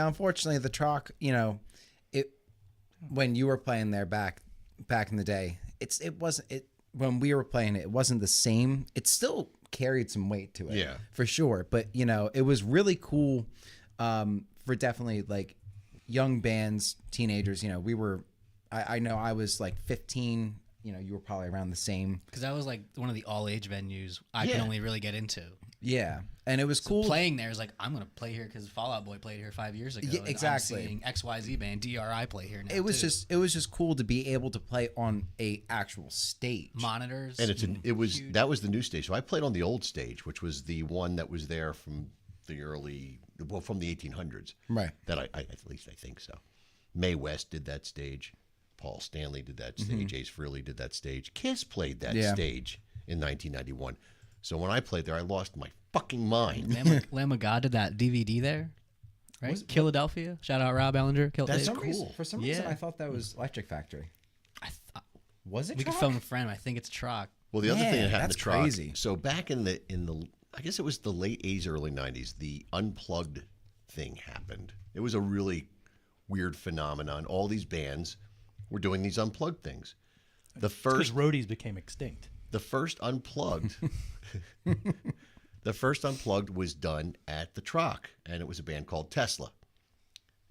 unfortunately, the Troc, it when you were playing there back in the day, it wasn't it when we were playing it wasn't the same. It still carried some weight to it, Yeah. for sure. But it was really cool for definitely like young bands, teenagers. We were, I know I was like 15. You were probably around the same. Because that was like one of the all-age venues I could only really get into. Yeah, and it was So cool. playing there is like, I'm going to play here because Fall Out Boy played here 5 years ago. Yeah, and exactly. I'm seeing XYZ band, DRI play here now. It was too. just cool to be able to play on a actual stage. Monitors. And huge. that was the new stage. So I played on the old stage, which was the one that was there from the from the 1800s. Right. That at least I think so. Mae West did that stage. Paul Stanley did that stage. Ace Frehley did that stage. Kiss played that stage in 1991. So when I played there, I lost my fucking mind. Lamb of God did that DVD there, right? Philadelphia. Shout out Rob Ellinger. That's Dave. cool. For some reason, Yeah. I thought that was Electric Factory. Was it? We could Troc? phone a friend. I think it's Troc. Well, the other thing Man, that happened that's to Troc, crazy. so back in the I guess it was the late 80s, early 90s, the unplugged thing happened. It was a really weird phenomenon. All these bands were doing these unplugged things. Because roadies became extinct. The first unplugged was done at the Troc, and it was a band called Tesla.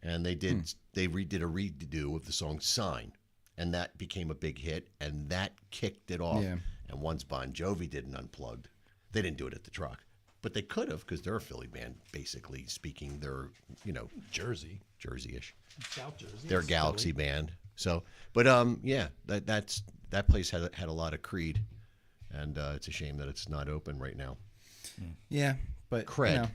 And they redid a redo of the song Sign, and that became a big hit, and that kicked it off. Yeah. And once Bon Jovi did an unplugged, they didn't do it at the Troc, but they could have, because they're a Philly band, basically speaking. They're Jersey-ish. South Jersey. They're a Galaxy band. So, but that place had a lot of creed, and it's a shame that it's not open right now. Yeah, but Cred.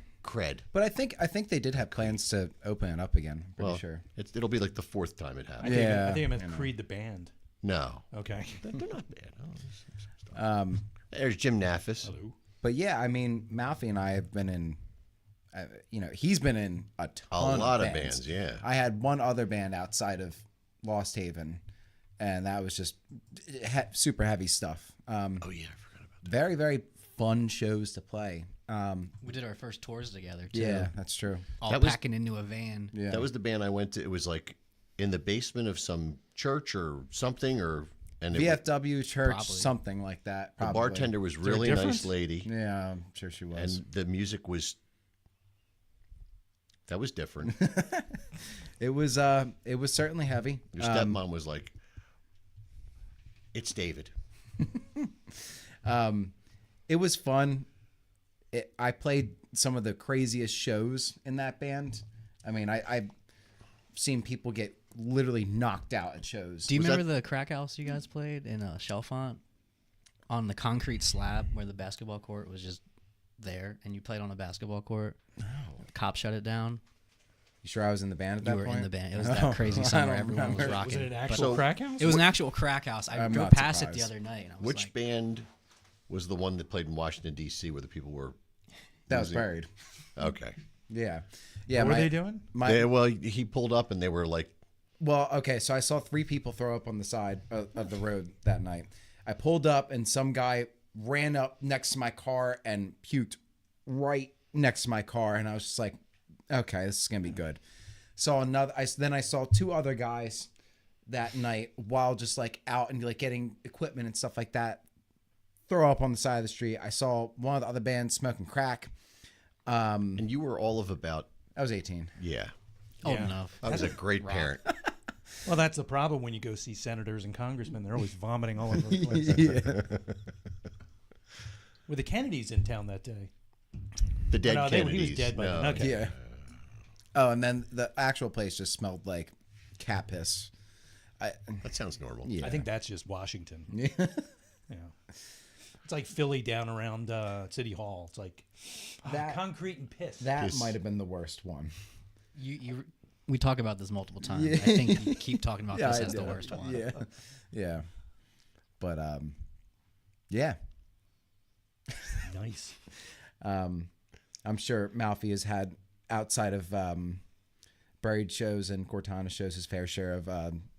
But I think they did have plans to open it up again. Pretty sure. It'll be like the fourth time it I happened. think, Yeah, I think I meant Creed the band. No, Okay. they're not bad. There's Jim Naffis. Hello. But yeah, I mean, Malfi and I have been in. He's been in a ton. lot of of bands, yeah. I had one other band outside of Lost Haven, and that was just super heavy stuff. Oh yeah, I forgot about that. Very, very fun shows to play. We did our first tours together, too. Yeah, that's true. All That was- packing into a van. Yeah, That was the band I went to. It was like in the basement of some church or something, and VFW church, Probably. something like that. the Probably. bartender was there a really nice difference? lady, Yeah, I'm sure she was. and the music was different. It was certainly heavy. Your stepmom was like, "It's David." It was fun. I played some of the craziest shows in that band. I mean, I've seen people get literally knocked out at shows. Do you Was remember the crack house you guys played in Chalfont? On the concrete slab where the basketball court was just there, and you played on a basketball court? No. The cops shut it down. You sure I was in the band at that You were point? in the band. It was that crazy summer. I don't Everyone was remember. rocking. Was it an But actual crack house? It was an actual crack house. I I'm drove not past it the surprised. other night, and I was Which like, band was the one that played in Washington D.C. where the people were? That was buried. Okay. Yeah, yeah. What were they doing? Well, he pulled up and they were like, Well, okay, so I saw 3 people throw up on the side of the road that night. I pulled up, and some guy ran up next to my car and puked right next to my car, and I was just like, okay, this is gonna be good. Then I saw 2 other guys that night while just like out and like getting equipment and stuff like that, throw up on the side of the street. I saw one of the other bands smoking crack. and you were all of about, I was 18. yeah. old Yeah. enough. I was a great parent. Well, that's the problem when you go see senators and congressmen. They're always vomiting all over the place. Were the Kennedys in town that day? The dead no, Kennedys. he was dead by then. Okay. Yeah. Oh, and then the actual place just smelled like cat piss. That sounds normal. Yeah. I think that's just Washington. Yeah. Yeah. It's like Philly down around City Hall. It's like concrete and piss. That Piss. might have been the worst one. We talk about this multiple times. I think you keep talking about this I as the do. worst one. Yeah. Yeah. But yeah. Nice. I'm sure Malfi has had, outside of buried shows and Cortana shows, his fair share of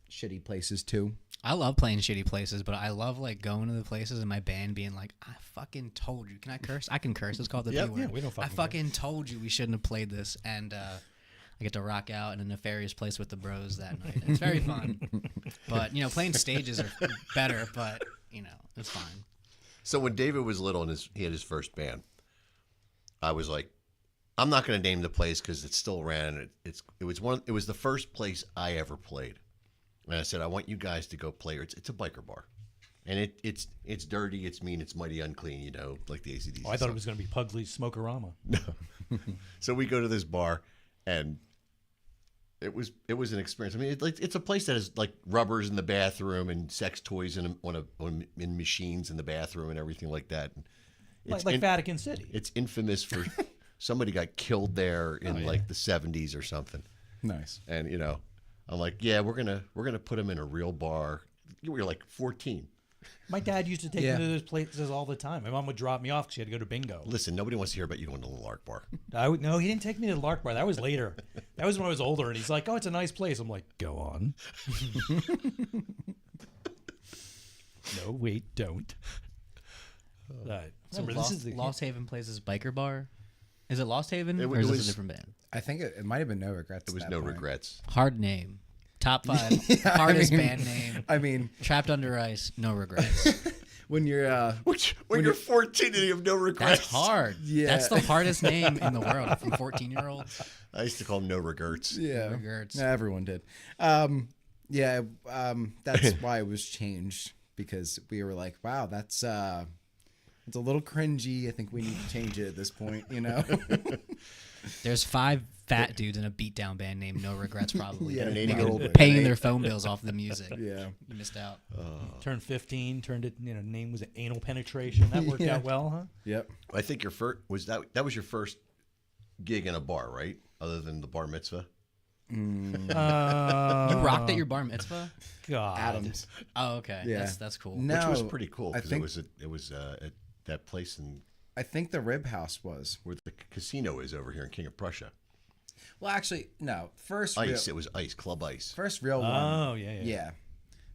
shitty places too. I love playing shitty places, but I love like going to the places and my band being like, I fucking told you. Can I curse? I can curse. It's called the Yep. P word. Yeah, we don't fucking I fucking told you we shouldn't have played this. And I get to rock out in a nefarious place with the bros that night. It's very fun. But, playing stages are better, but, it's fine. So when David was little and he had his first band, I was like, I'm not going to name the place because it's still around. It was the first place I ever played, and I said I want you guys to go play. It's a biker bar, and it's dirty, it's mean, it's mighty unclean. Like the AC/DC. Oh, I thought it was going to be Pugsley's Smoke-A-Rama. No. So we go to this bar, and it was an experience. I mean, it's a place that has like rubbers in the bathroom and sex toys in machines in the bathroom and everything like that. Like Vatican City. It's infamous for somebody got killed there in like the 70s or something. Nice. And I'm like, yeah, we're gonna put him in a real bar. We were like 14. My dad used to take me to those places all the time. My mom would drop me off because she had to go to bingo. Listen, nobody wants to hear about you going to the Lark Bar. No, he didn't take me to the Lark Bar. That was later. That was when I was older, and he's like, "Oh, it's a nice place." I'm like, "Go on." No, wait, don't. So Remember, Lost Haven plays this biker bar. Is it Lost Haven or it is was- this a different band? I think it might have been No Regrets. There was at no that point. regrets. Hard name. Top 5 hardest band name. I mean, Trapped Under Ice. No regrets. when you're When you're 14 and you have no regrets. That's hard. Yeah. That's the hardest name in the world from 14-year-olds. I used to call them no regrets. yeah, Regrets. yeah, everyone did. That's why it was changed, because we were like, wow, that's it's a little cringy. I think we need to change it at this point. There's 5 fat dudes in a beatdown band named No Regrets, probably. Yeah, an Thinking 80-year-old paying their phone bills off the music. Yeah. You missed out. turned 15, turned it. Name was anal penetration. That worked out well, huh? Yep. I think your first that was your first gig in a bar, right? Other than the bar mitzvah. You rocked at your bar mitzvah? God, Adams. Oh, okay. Yeah. That's cool. No, Which was pretty cool I because think it was at that place I think the Rib House was. where the casino is over here in King of Prussia. Well, actually, no. First Ice. It was Ice, Club Ice. First real one. Oh, yeah.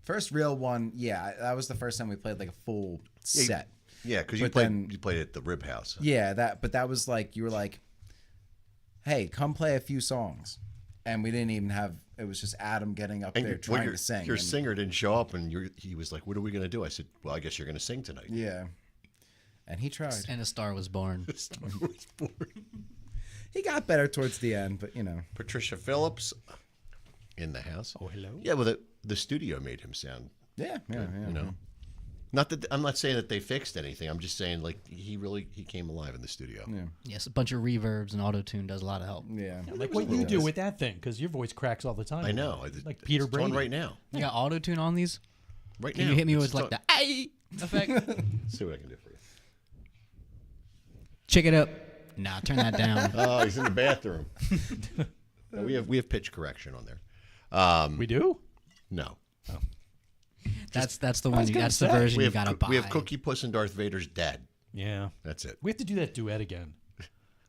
First real one. Yeah, that was the first time we played like a full set. Yeah, because you But then- played at the Rib House. Yeah, that was like, you were like, hey, come play a few songs. And we didn't even have, it was just Adam getting up there trying to sing. Your and- singer didn't show up, and he was like, "What are we going to do?" I said, "Well, I guess you're going to sing tonight." Yeah. And he tried. And a star was born. He got better towards the end, but Patricia Phillips in the house. Oh, hello. Yeah, well, the studio made him sound. yeah. Not that I'm not saying that they fixed anything. I'm just saying like he came alive in the studio. Yeah. Yes, a bunch of reverbs and auto-tune does a lot of help. Yeah. Like what you do with that thing, because your voice cracks all the time. I know. Like Peter it's on Brady. right now. You got auto-tune on these? Right Can now. you hit me It's with like on- the "ay" effect? See what I can do for you. Check it up. Nah, turn that down. Oh, he's in the bathroom. No, we have pitch correction on there. We do? No. That's the one. gonna That's the say. version We you have gotta buy. we have Cookie Puss and Darth Vader's dad. Yeah. That's it. We have to do that duet again.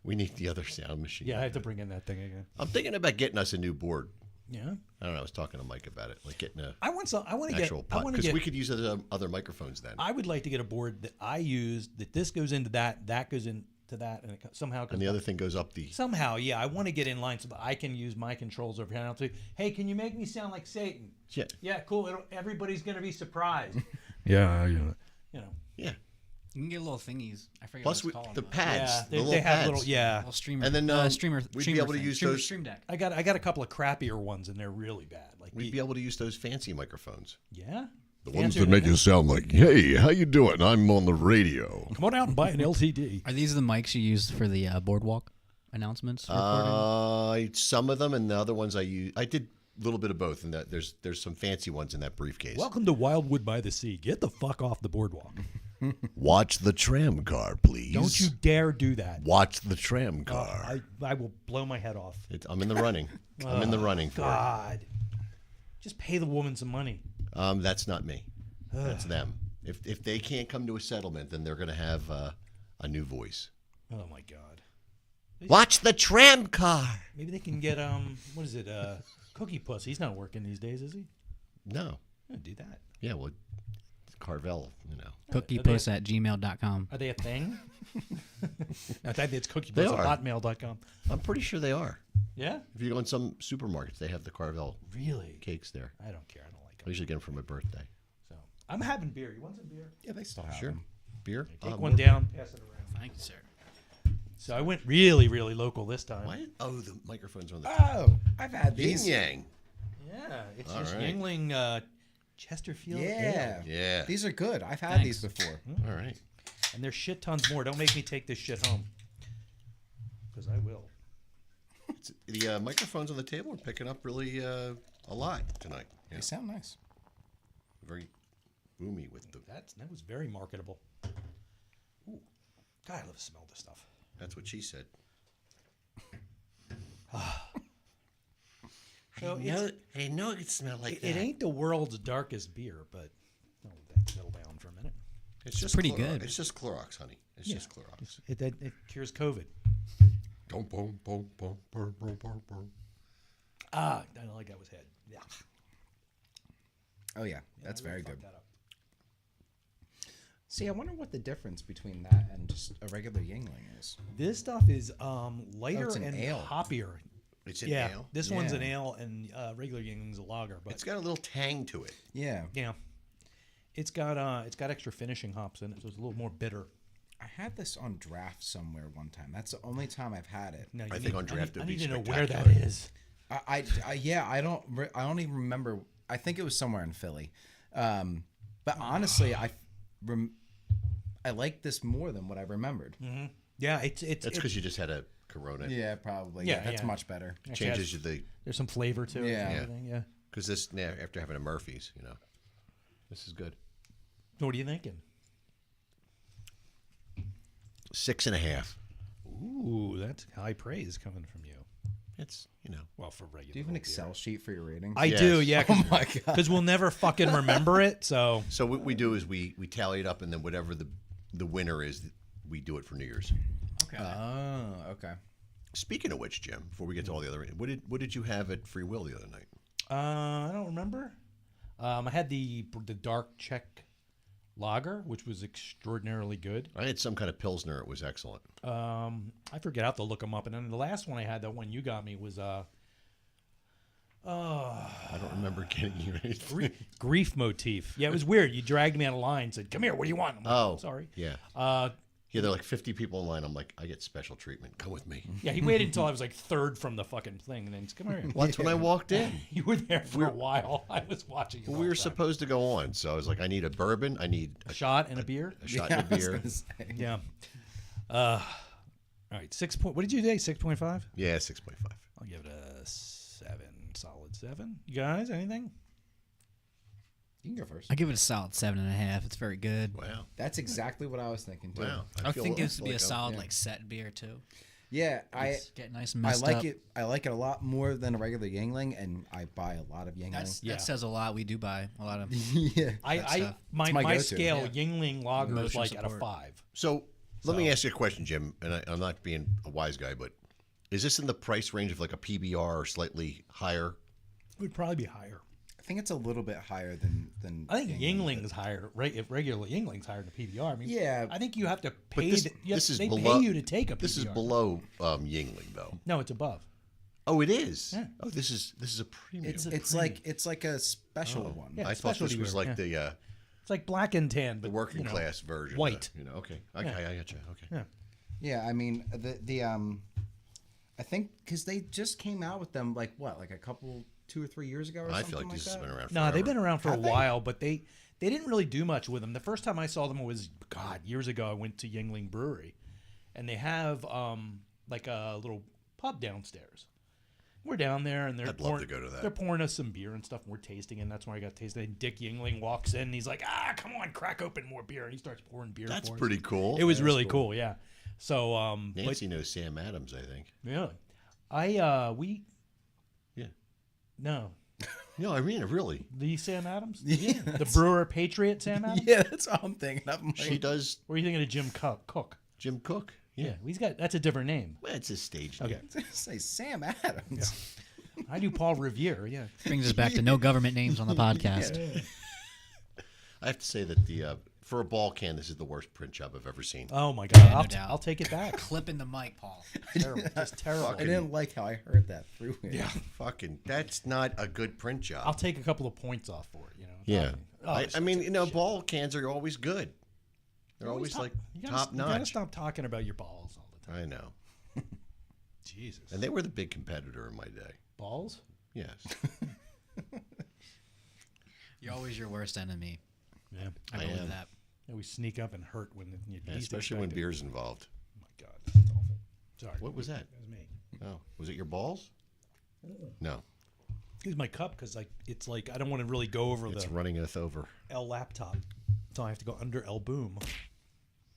We need the other sound machine. Yeah, I have to bring in that thing again. I'm thinking about getting us a new board. Yeah. I don't know. I was talking to Mike about it, like getting I want to get. actual I pot want to because get. we could use other microphones then. I would like to get a board that I use. That this goes into that. That goes into that, and it somehow. And the other thing goes up the. Somehow, yeah, I want to get in line so that I can use my controls over here. And I'll say, "Hey, can you make me sound like Satan?" Yeah. Yeah, cool. Everybody's gonna be surprised. Yeah. You know. Yeah. You can get little thingies. I forget Plus, what it's called. the pads. Yeah, the they little have pads. little. Yeah, Little streamer. And then, streamer. we'd be streamer able to thing. use streamer, those- Stream Deck. I got a couple of crappier ones, and they're really bad. Like We'd be able to use those fancy microphones. yeah, The ones that make you sound like, hey, how you doing? I'm on the radio. Come on out and buy an LCD. Are these the mics you use for the boardwalk announcements? recording? Some of them, and the other ones I use. I did a little bit of both, and that there's some fancy ones in that briefcase. Welcome to Wildwood by the Sea. Get the fuck off the boardwalk. Watch the tram car, please. Don't you dare do that. Watch the tram car. I will blow my head off. I'm in the running. I'm in the running for God, just pay the woman some money. it. That's not me. That's them. If they can't come to a settlement, then they're going to have a new voice. Oh my God. Watch the tram car. Maybe they can get what is it? Cookie Puss. He's not working these days, is he? No. Yeah, do that. Yeah. Well, Carvel, you know. Cookiepuss@gmail.com. Are they a thing? I think it's They cookiepuss are. at hotmail.com. I'm pretty sure they are. Yeah? If you go in some supermarkets, they have the Carvel Really? cakes there. I don't care. I don't like I them. usually get them for my birthday. So I'm having beer. You want some beer? Yeah, they still have Sure. them. Beer? Take More one down, pass it around. Thank you, sir. So I went really, really local this time. What? Oh, the microphone's on the Oh, I've had Yin these. Yang. Yeah, it's All just right. Yingling Chesterfield Yeah. Ale. Yeah. These are good. I've had Thanks. these before. All right. And there's shit tons more. Don't make me take this shit home. Because I will. The microphones on the table are picking up really a lot tonight. Yeah. They sound nice. Very boomy with the. That was very marketable. Ooh. God, I love to smell this stuff. That's what she said. So I didn't know it could smell like it ain't the world's darkest beer, but that settle down for a minute. It's just pretty Clorox. good. It's just Clorox, honey. It's just Clorox. It cures COVID. Boom, boom, boom, boom, boom, boom, boom, boom. Ah, I don't like that was head. Yeah. Oh yeah, that's I really very fucked good. that up. See, I wonder what the difference between that and just a regular Yingling is. This stuff is lighter it's an and ale. hoppier. It's an Yeah, ale. this one's an Yeah. ale and regular Yingling's a lager, but It's got a little tang to it. Yeah, yeah, it's got extra finishing hops in it, so it's a little more bitter. I had this on draft somewhere one time. That's the only time I've had it. Now, I think on draft I it'd be need to know where that spectacular. is. I don't even remember. I think it was somewhere in Philly. But honestly, I like this more than what I remembered. Yeah, it's That's because you just had a Corona. Yeah, probably. Yeah, That's yeah. much better. Changes you the There's some flavor to it. Yeah. And everything, yeah. because this now after having a Murphy's, this is good. So what are you thinking? 6.5. Ooh, that's high praise coming from you. It's Well, for regular. Do you have an beer. Excel sheet for your ratings? I Yes. do, yeah. Oh my god. Because we'll never fucking remember it. So So what we do is we tally it up, and then whatever the winner is, we do it for New Year's. Okay. Oh, okay. Speaking of which, Jim, before we get to all the other, what did you have at Free Will the other night? I don't remember. I had the dark Czech lager, which was extraordinarily good. I had some kind of Pilsner. It was excellent. I forget. I have to look them up. And then the last one I had, that one you got me, was I don't remember getting you anything. Grief Motif. Yeah, it was weird. You dragged me on a line and said, "Come here, what do you want?" I'm like, Oh, sorry. Yeah. Yeah, there are like 50 people in line. I'm like, I get special treatment. Come with me. Yeah, he waited until I was like third from the fucking thing, and then he's, "Come here." Well, that's when I walked in. You were there for a while. I was watching. Well, we were supposed to go on, so I was like, I need a bourbon. I need a shot and a beer. a shot Yeah, and a I was beer. gonna say. Yeah. All right, 6 point. What did you say? 6.5. Yeah, 6.5. I'll give it a 7, solid 7. You guys, anything? You can go first. I give it a solid 7.5. It's very good. Wow. That's exactly what I was thinking too. Wow. I think it would be a like solid yeah. like set beer too. Yeah, It's get nice and I messed like up. it. I like it a lot more than a regular Yingling, and I buy a lot of Yingling. Yeah. That says a lot. We do buy a lot of. Yeah. I my my my go-to, scale yeah. Yingling lager is Emotion like at a support. 5. So let me ask you a question, Jim, and I'm not being a wise guy, but is this in the price range of like a PBR or slightly higher? It would probably be higher. I think it's a little bit higher than. I think Yingling, Yingling's higher, right? If regular Yingling's higher than PBR. I mean, Yeah. I think you have to But pay. this, you have, this is they below. pay you to take a PBR. This is below Yingling, though. No, it's above. Oh, it is. Yeah. Oh, this is a premium. It's like a special one. Yeah. I thought this specialty was beer, like It's like black and tan, but the working you know, class version. white. Okay. I got you. Okay. Yeah. Yeah, I mean I think because they just came out with them like a couple 2 or 3 years ago or I something feel like like this that. has been around. No, Forever. they've been around for Have a they? while, but they didn't really do much with them. The first time I saw them was years ago. I went to Yingling Brewery, and they have like a little pub downstairs. We're down there, and they're I'd love to go to that. They're pouring us some beer and stuff, and we're tasting, and that's where I got tasted. And Dick Yingling walks in, and he's like, "Come on, crack open more beer," and he starts pouring beer. That's for us. pretty cool. It was That's really cool, yeah. So, Nancy knows Sam Adams, I think. really, we Yeah. no. No, I mean it really. The Sam Adams? Yeah, The brewer patriot Sam Adams? Yeah, that's what I'm thinking. I'm like, She does Or are you thinking of Jim Cook? Jim Cook. Yeah, that's a different name. Well, it's his stage Okay. name. say Sam Adams. I do Paul Revere, yeah. Brings us back to no government names on the podcast. I have to say that the for a ball can, this is the worst print job I've ever seen. Oh my god! no doubt. I'll take it back. Clipping the mic, Paul. Terrible, just terrible. I didn't like how I heard that through it. Yeah, Fucking, that's not a good print job. I'll take a couple of points off for it. You know. yeah. Oh, I mean, ball cans are always good. They're always like top You gotta notch. stop talking about your balls all the time. I know. Jesus. And they were the big competitor in my day. Balls? Yes. You're always your worst enemy. Yeah. I I believe am. that. And we sneak up and hurt when you Yeah, least especially when expect it. beer's involved. Oh my god, that's awful. Sorry. What was that? That was me. Oh, was it your balls? No, Use my cup because it's like I don't want to really go over it's the running us over. L laptop, so I have to go under L boom.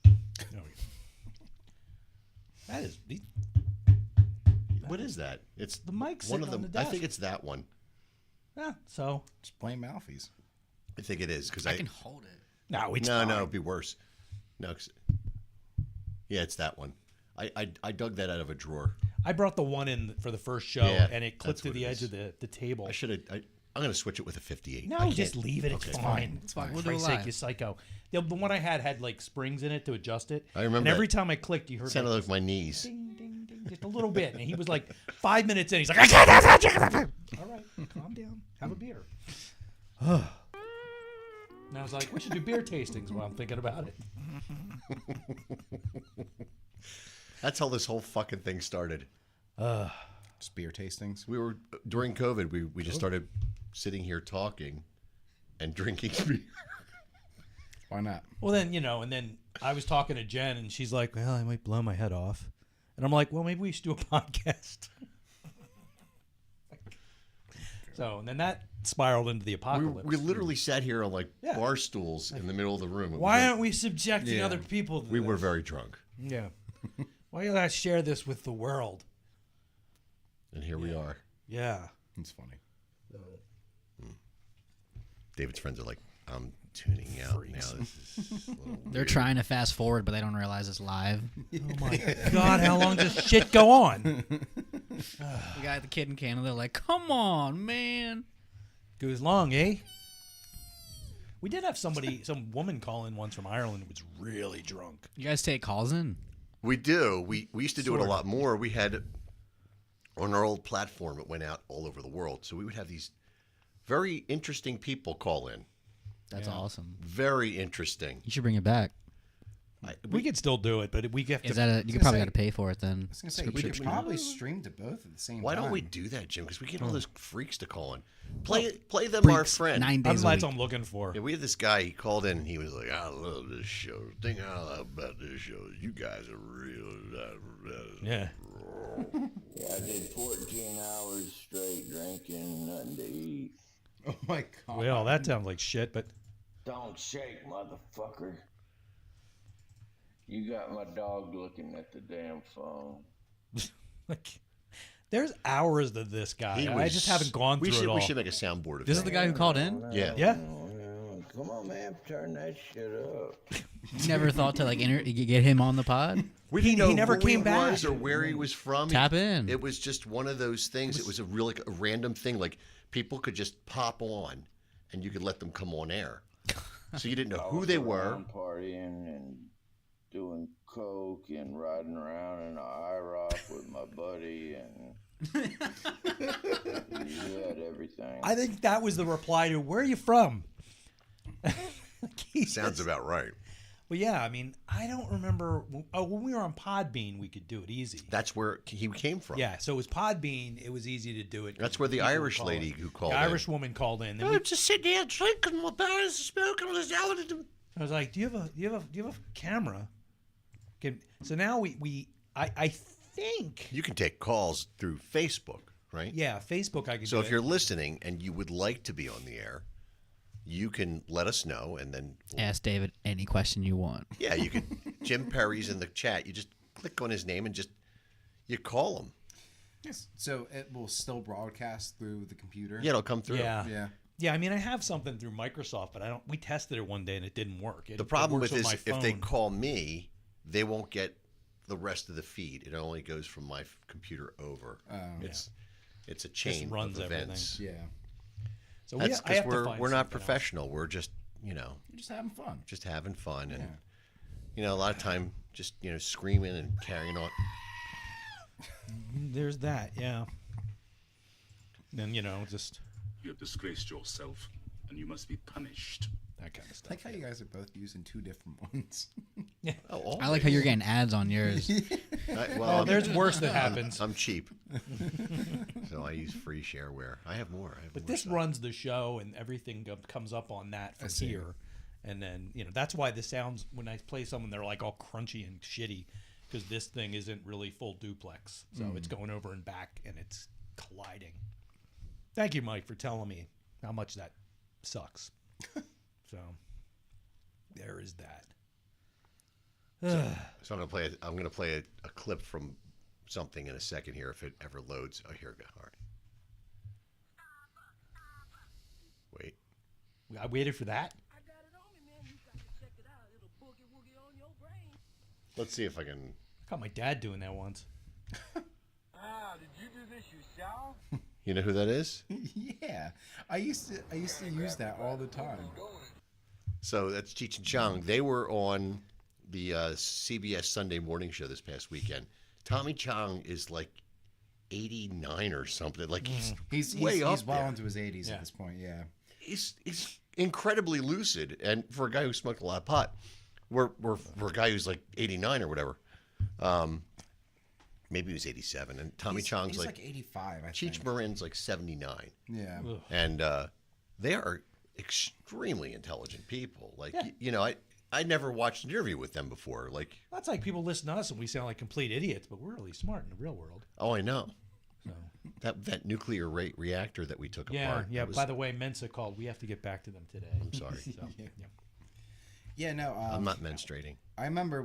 There we go. That is What is that? It's the mic one sitting of on them. the I desk. think it's that one. yeah. So Just plain Malfies. I think it is because I can hold it. no, it's no, fine. it'd be worse. No, yeah, it's that one. I dug that out of a drawer. I brought the one in for the first show, Yeah, and it clipped that's to what the it edge is. of the table. I should have. I'm gonna switch it with a 58. No, just leave it. It's fine. It's fine. For We'll do Christ's it sake, live. you psycho. The one I had like springs in it to adjust it. I remember And every that. time I clicked, you heard It sounded like, like my knees. ding, ding, ding, just a little bit. And he was like 5 minutes in. He's like, I can't. All right, calm down. Have a beer. And I was like, we should do beer tastings while I'm thinking about it. That's how this whole fucking thing started. Just beer tastings. We were during COVID. We just started sitting here talking and drinking beer. Why not? Well, then, and then I was talking to Jen, and she's like, well, I might blow my head off. And I'm like, well, maybe we should do a podcast. So, and then that spiraled into the We, apocalypse. we literally sat here on like Yeah. bar stools in the middle of the room. It Why was aren't we subjecting Yeah. other people to we this? were very drunk, Yeah. Why don't I share this with the world? and here we are. Yeah. It's funny. David's friends are like, I'm tuning out now. This is a little They're weird." trying to fast forward, but they don't realize it's live. Oh my God, how long does shit go on? The guy, the kid in Canada, they're like, come on, man. Goes long, eh? We did have some woman call in once from Ireland who was really drunk. You guys take calls in? We do. We used to do it a Sort of. lot more. We had on our old platform. It went out all over the world, so we would have these very interesting people call in. That's awesome. Very interesting. You should bring it back. We could still do it, but we have to. Is that you could probably got to pay for it then? I was gonna say you could probably stream to both at the same Why time. don't we do that, Jim? Because we get all those freaks to call in. Play them our Freaks, friend. 9 days a That's week. what I'm looking for. Yeah, we had this guy. He called in. And he was like, "I love this show. The thing I love about this show is you guys are real." Yeah. I did 14 hours straight drinking, nothing to eat. Oh my god. Well, that sounds like shit, but Don't shake, motherfucker. You got my dog looking at the damn phone. like, there's hours to this guy. I just haven't gone through it all. We should make a soundboard of This is that. the guy who called in? Yeah. Yeah. Come on, man, turn that shit up. You never thought to like get him on the pod? We didn't know he never who came he back. was or where he was from. Tap in. It was just one of those things. It was a really a random thing. Like people could just pop on, and you could let them come on air. So you didn't know who they were. I'm partying and doing coke and riding around in an IROC with my buddy, and you had everything. I think that was the reply to, where are you from? Sounds about right. Well, yeah, I mean, I don't remember. Oh, when we were on Podbean, we could do it easy. That's where he came from. Yeah, so it was Podbean. It was easy to do it. That's where the People would Irish call lady in. who called The in. Irish woman called in. Then we, just sitting here drinking. My parents are smoking. I was like, "Do you have a camera?" So now I think, You can take calls through Facebook, right? yeah, Facebook. I could. So do if it. you're listening and you would like to be on the air, you can let us know, and then Ask David any question you want. yeah, you could. Jim Perry's in the chat. You just click on his name and you call him. Yes. So it will still broadcast through the computer. Yeah, it'll come through. yeah, Yeah. yeah. I mean, I have something through Microsoft, but I don't. We tested it one day and it didn't work. The problem works with is my if they phone. call me, they won't get the rest of the feed. It only goes from my computer over. It's a chain runs of everything. events. Yeah. So That's I have because to find we're not something else. professional. We're just you know, You're just having fun. just having fun, and Yeah. you know, a lot of time just screaming and carrying on. There's that, yeah. And just You have disgraced yourself, and you must be punished. that kind of I stuff. like how you guys are both using two different ones. Oh, I like how you're getting ads on yours. Oh, there's worse that happens. I'm cheap, so I use free shareware. I have more. But more this stuff. runs the show, and everything comes up on that from see. here. And then that's why the sounds when I play someone, they're like all crunchy and shitty, because this thing isn't really full duplex, so it's going over and back, and it's colliding. Thank you, Mike, for telling me how much that sucks. So there is that. So I'm gonna play a clip from something in a second here if it ever loads. Oh, here we go. All right. Wait. I waited for that. Let's see if I can. I caught my dad doing that once. Did you do this yourself? You know who that is? Yeah, I used to use that all the time. So that's Cheech and Chong. They were on the CBS Sunday morning show this past weekend. Tommy Chong is like 89 or something. Like he's way up He's well there. into his 80s Yeah. at this point. Yeah. He's incredibly lucid, and for a guy who smoked a lot of pot, we're for a guy who's like 89 or whatever. Maybe he was 87, and Tommy Chong's he's like 85. I Cheech think. Marin's like 79, Yeah. and they are extremely intelligent people. Like I never watched an interview with them before. Like, That's like people listen to us and we sound like complete idiots, but we're really smart in the real world. oh, I know So that nuclear reactor that we took yeah, apart. yeah. that was- By the way, Mensa called. We have to get back to them today. I'm sorry, So, yeah. Yeah. No. I'm not menstruating. I remember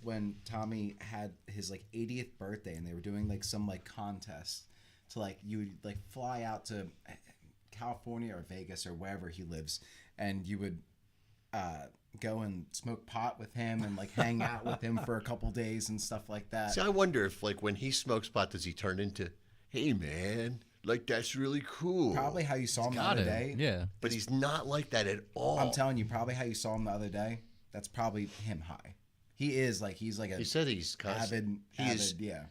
when Tommy had his like 80th birthday, and they were doing like some like contest to like you would like fly out to California or Vegas or wherever he lives, and you would go and smoke pot with him and like hang out with him for a couple days and stuff like that. See, I wonder if like when he smokes pot, does he turn into, hey man, like that's really cool? Probably how you saw him the Got other it. day. Yeah. But he's not like that at all. I'm telling you, probably how you saw him the other day. That's probably him high. He's like a He said he's constant. avid, He is yeah.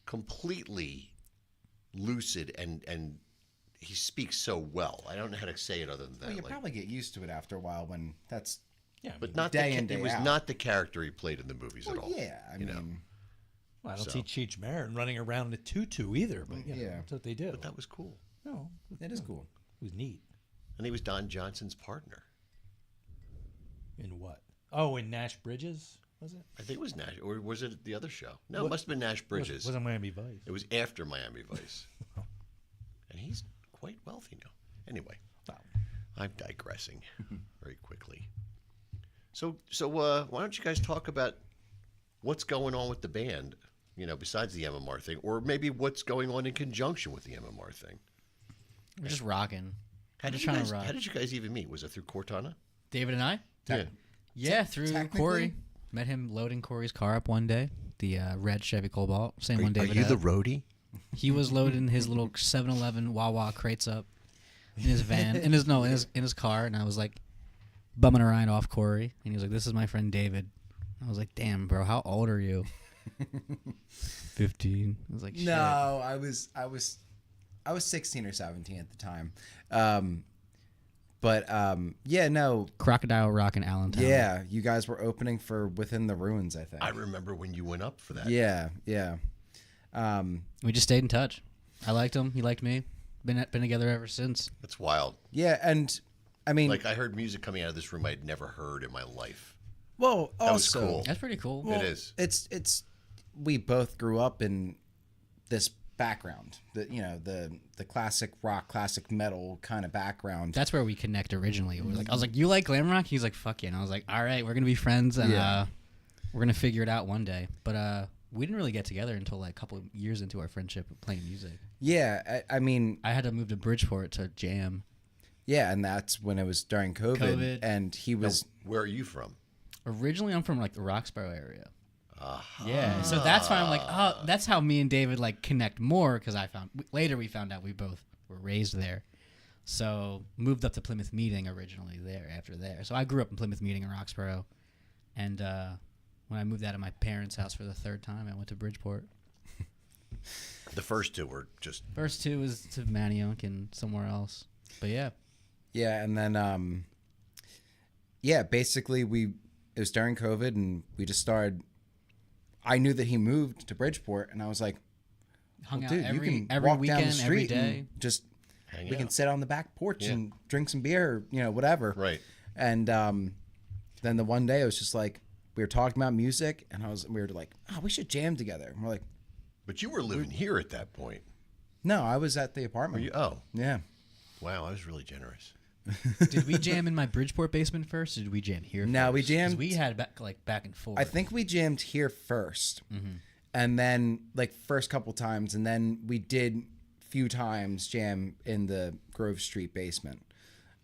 completely lucid and he speaks so well. I don't know how to say it other than that. Well, you like- probably get used to it after a while when that's. Yeah, but not day the, in, day it was out. not the character he played in the movies at Well, all. yeah, I you mean, know. well, I don't So. see Cheech Marin running around in a tutu either, but Yeah. that's what they do. But that was cool. No, that is cool. it was neat. And he was Don Johnson's partner. In what? Oh, in Nash Bridges, was it? I think it was Nash, or was it the other show? No, it must have been Nash Bridges. Wasn't Miami Vice. It was after Miami Vice. And he's quite wealthy now. Anyway, Wow. I'm digressing very quickly. So why don't you guys talk about what's going on with the band, besides the MMR thing, or maybe what's going on in conjunction with the MMR thing? We're just rocking. How did, Just you trying guys, to rock. how did you guys even meet? Was it through Cortana? David and I? Yeah. Yeah, through technically- Corey. Met him loading Corey's car up one day. The red Chevy Cobalt. Same one Are David you had. the roadie? He was loading his little 7-Eleven Wawa crates up in his van, in his car, and I was like bumming a ride off Corey, and he was like, "This is my friend David." I was like, "Damn, bro, how old are you?" 15. I was like, Shit. No, I was 16 or 17 at the time. Yeah, no, Crocodile Rock in Allentown. yeah, you guys were opening for Within the Ruins, I think. I remember when you went up for that. Yeah. We just stayed in touch. I liked him. He liked me. Been together ever since. That's wild. Yeah, and I mean, Like, I heard music coming out of this room I'd never heard in my life. well, That was also, cool. That's pretty cool. It is. It's we both grew up in this background, the classic rock, classic metal kind of background. That's where we connect originally. I was like, "You like glam rock?" He's like, "Fuck yeah!" And I was like, "All right, we're gonna be friends, and we're gonna figure it out one day." But we didn't really get together until like a couple of years into our friendship of playing music. Yeah, I mean, I had to move to Bridgeport to jam. yeah, and that's when it was during COVID. And he was. Where are you from? Originally, I'm from like the Roxborough area. Yeah, so that's why I'm like, oh, that's how me and David like connect more because we found out we both were raised there. So moved up to Plymouth Meeting originally after there. So I grew up in Plymouth Meeting in Roxborough. And when I moved out of my parents' house for the third time, I went to Bridgeport. The first two were just First two was to Manayunk and somewhere else. But yeah. Yeah, and then basically it was during COVID, and we just started. I knew that he moved to Bridgeport, and I was like, Hung out dude, every you can every walk weekend, down the street every day. and just hang we out. can sit on the back porch Yeah. and drink some beer, or, whatever. Right. And then the one day it was just like we were talking about music, and we were like, oh, we should jam together. And we're like, But you were living here at that point. no, I was at the Were apartment. you? Oh, Yeah. wow, I was really generous. Did we jam in my Bridgeport basement first, or did we jam here? No, we first? 'Cause jammed- We had back and forth. I think we jammed here 1st, and then first couple times, and then we did few times jam in the Grove Street basement.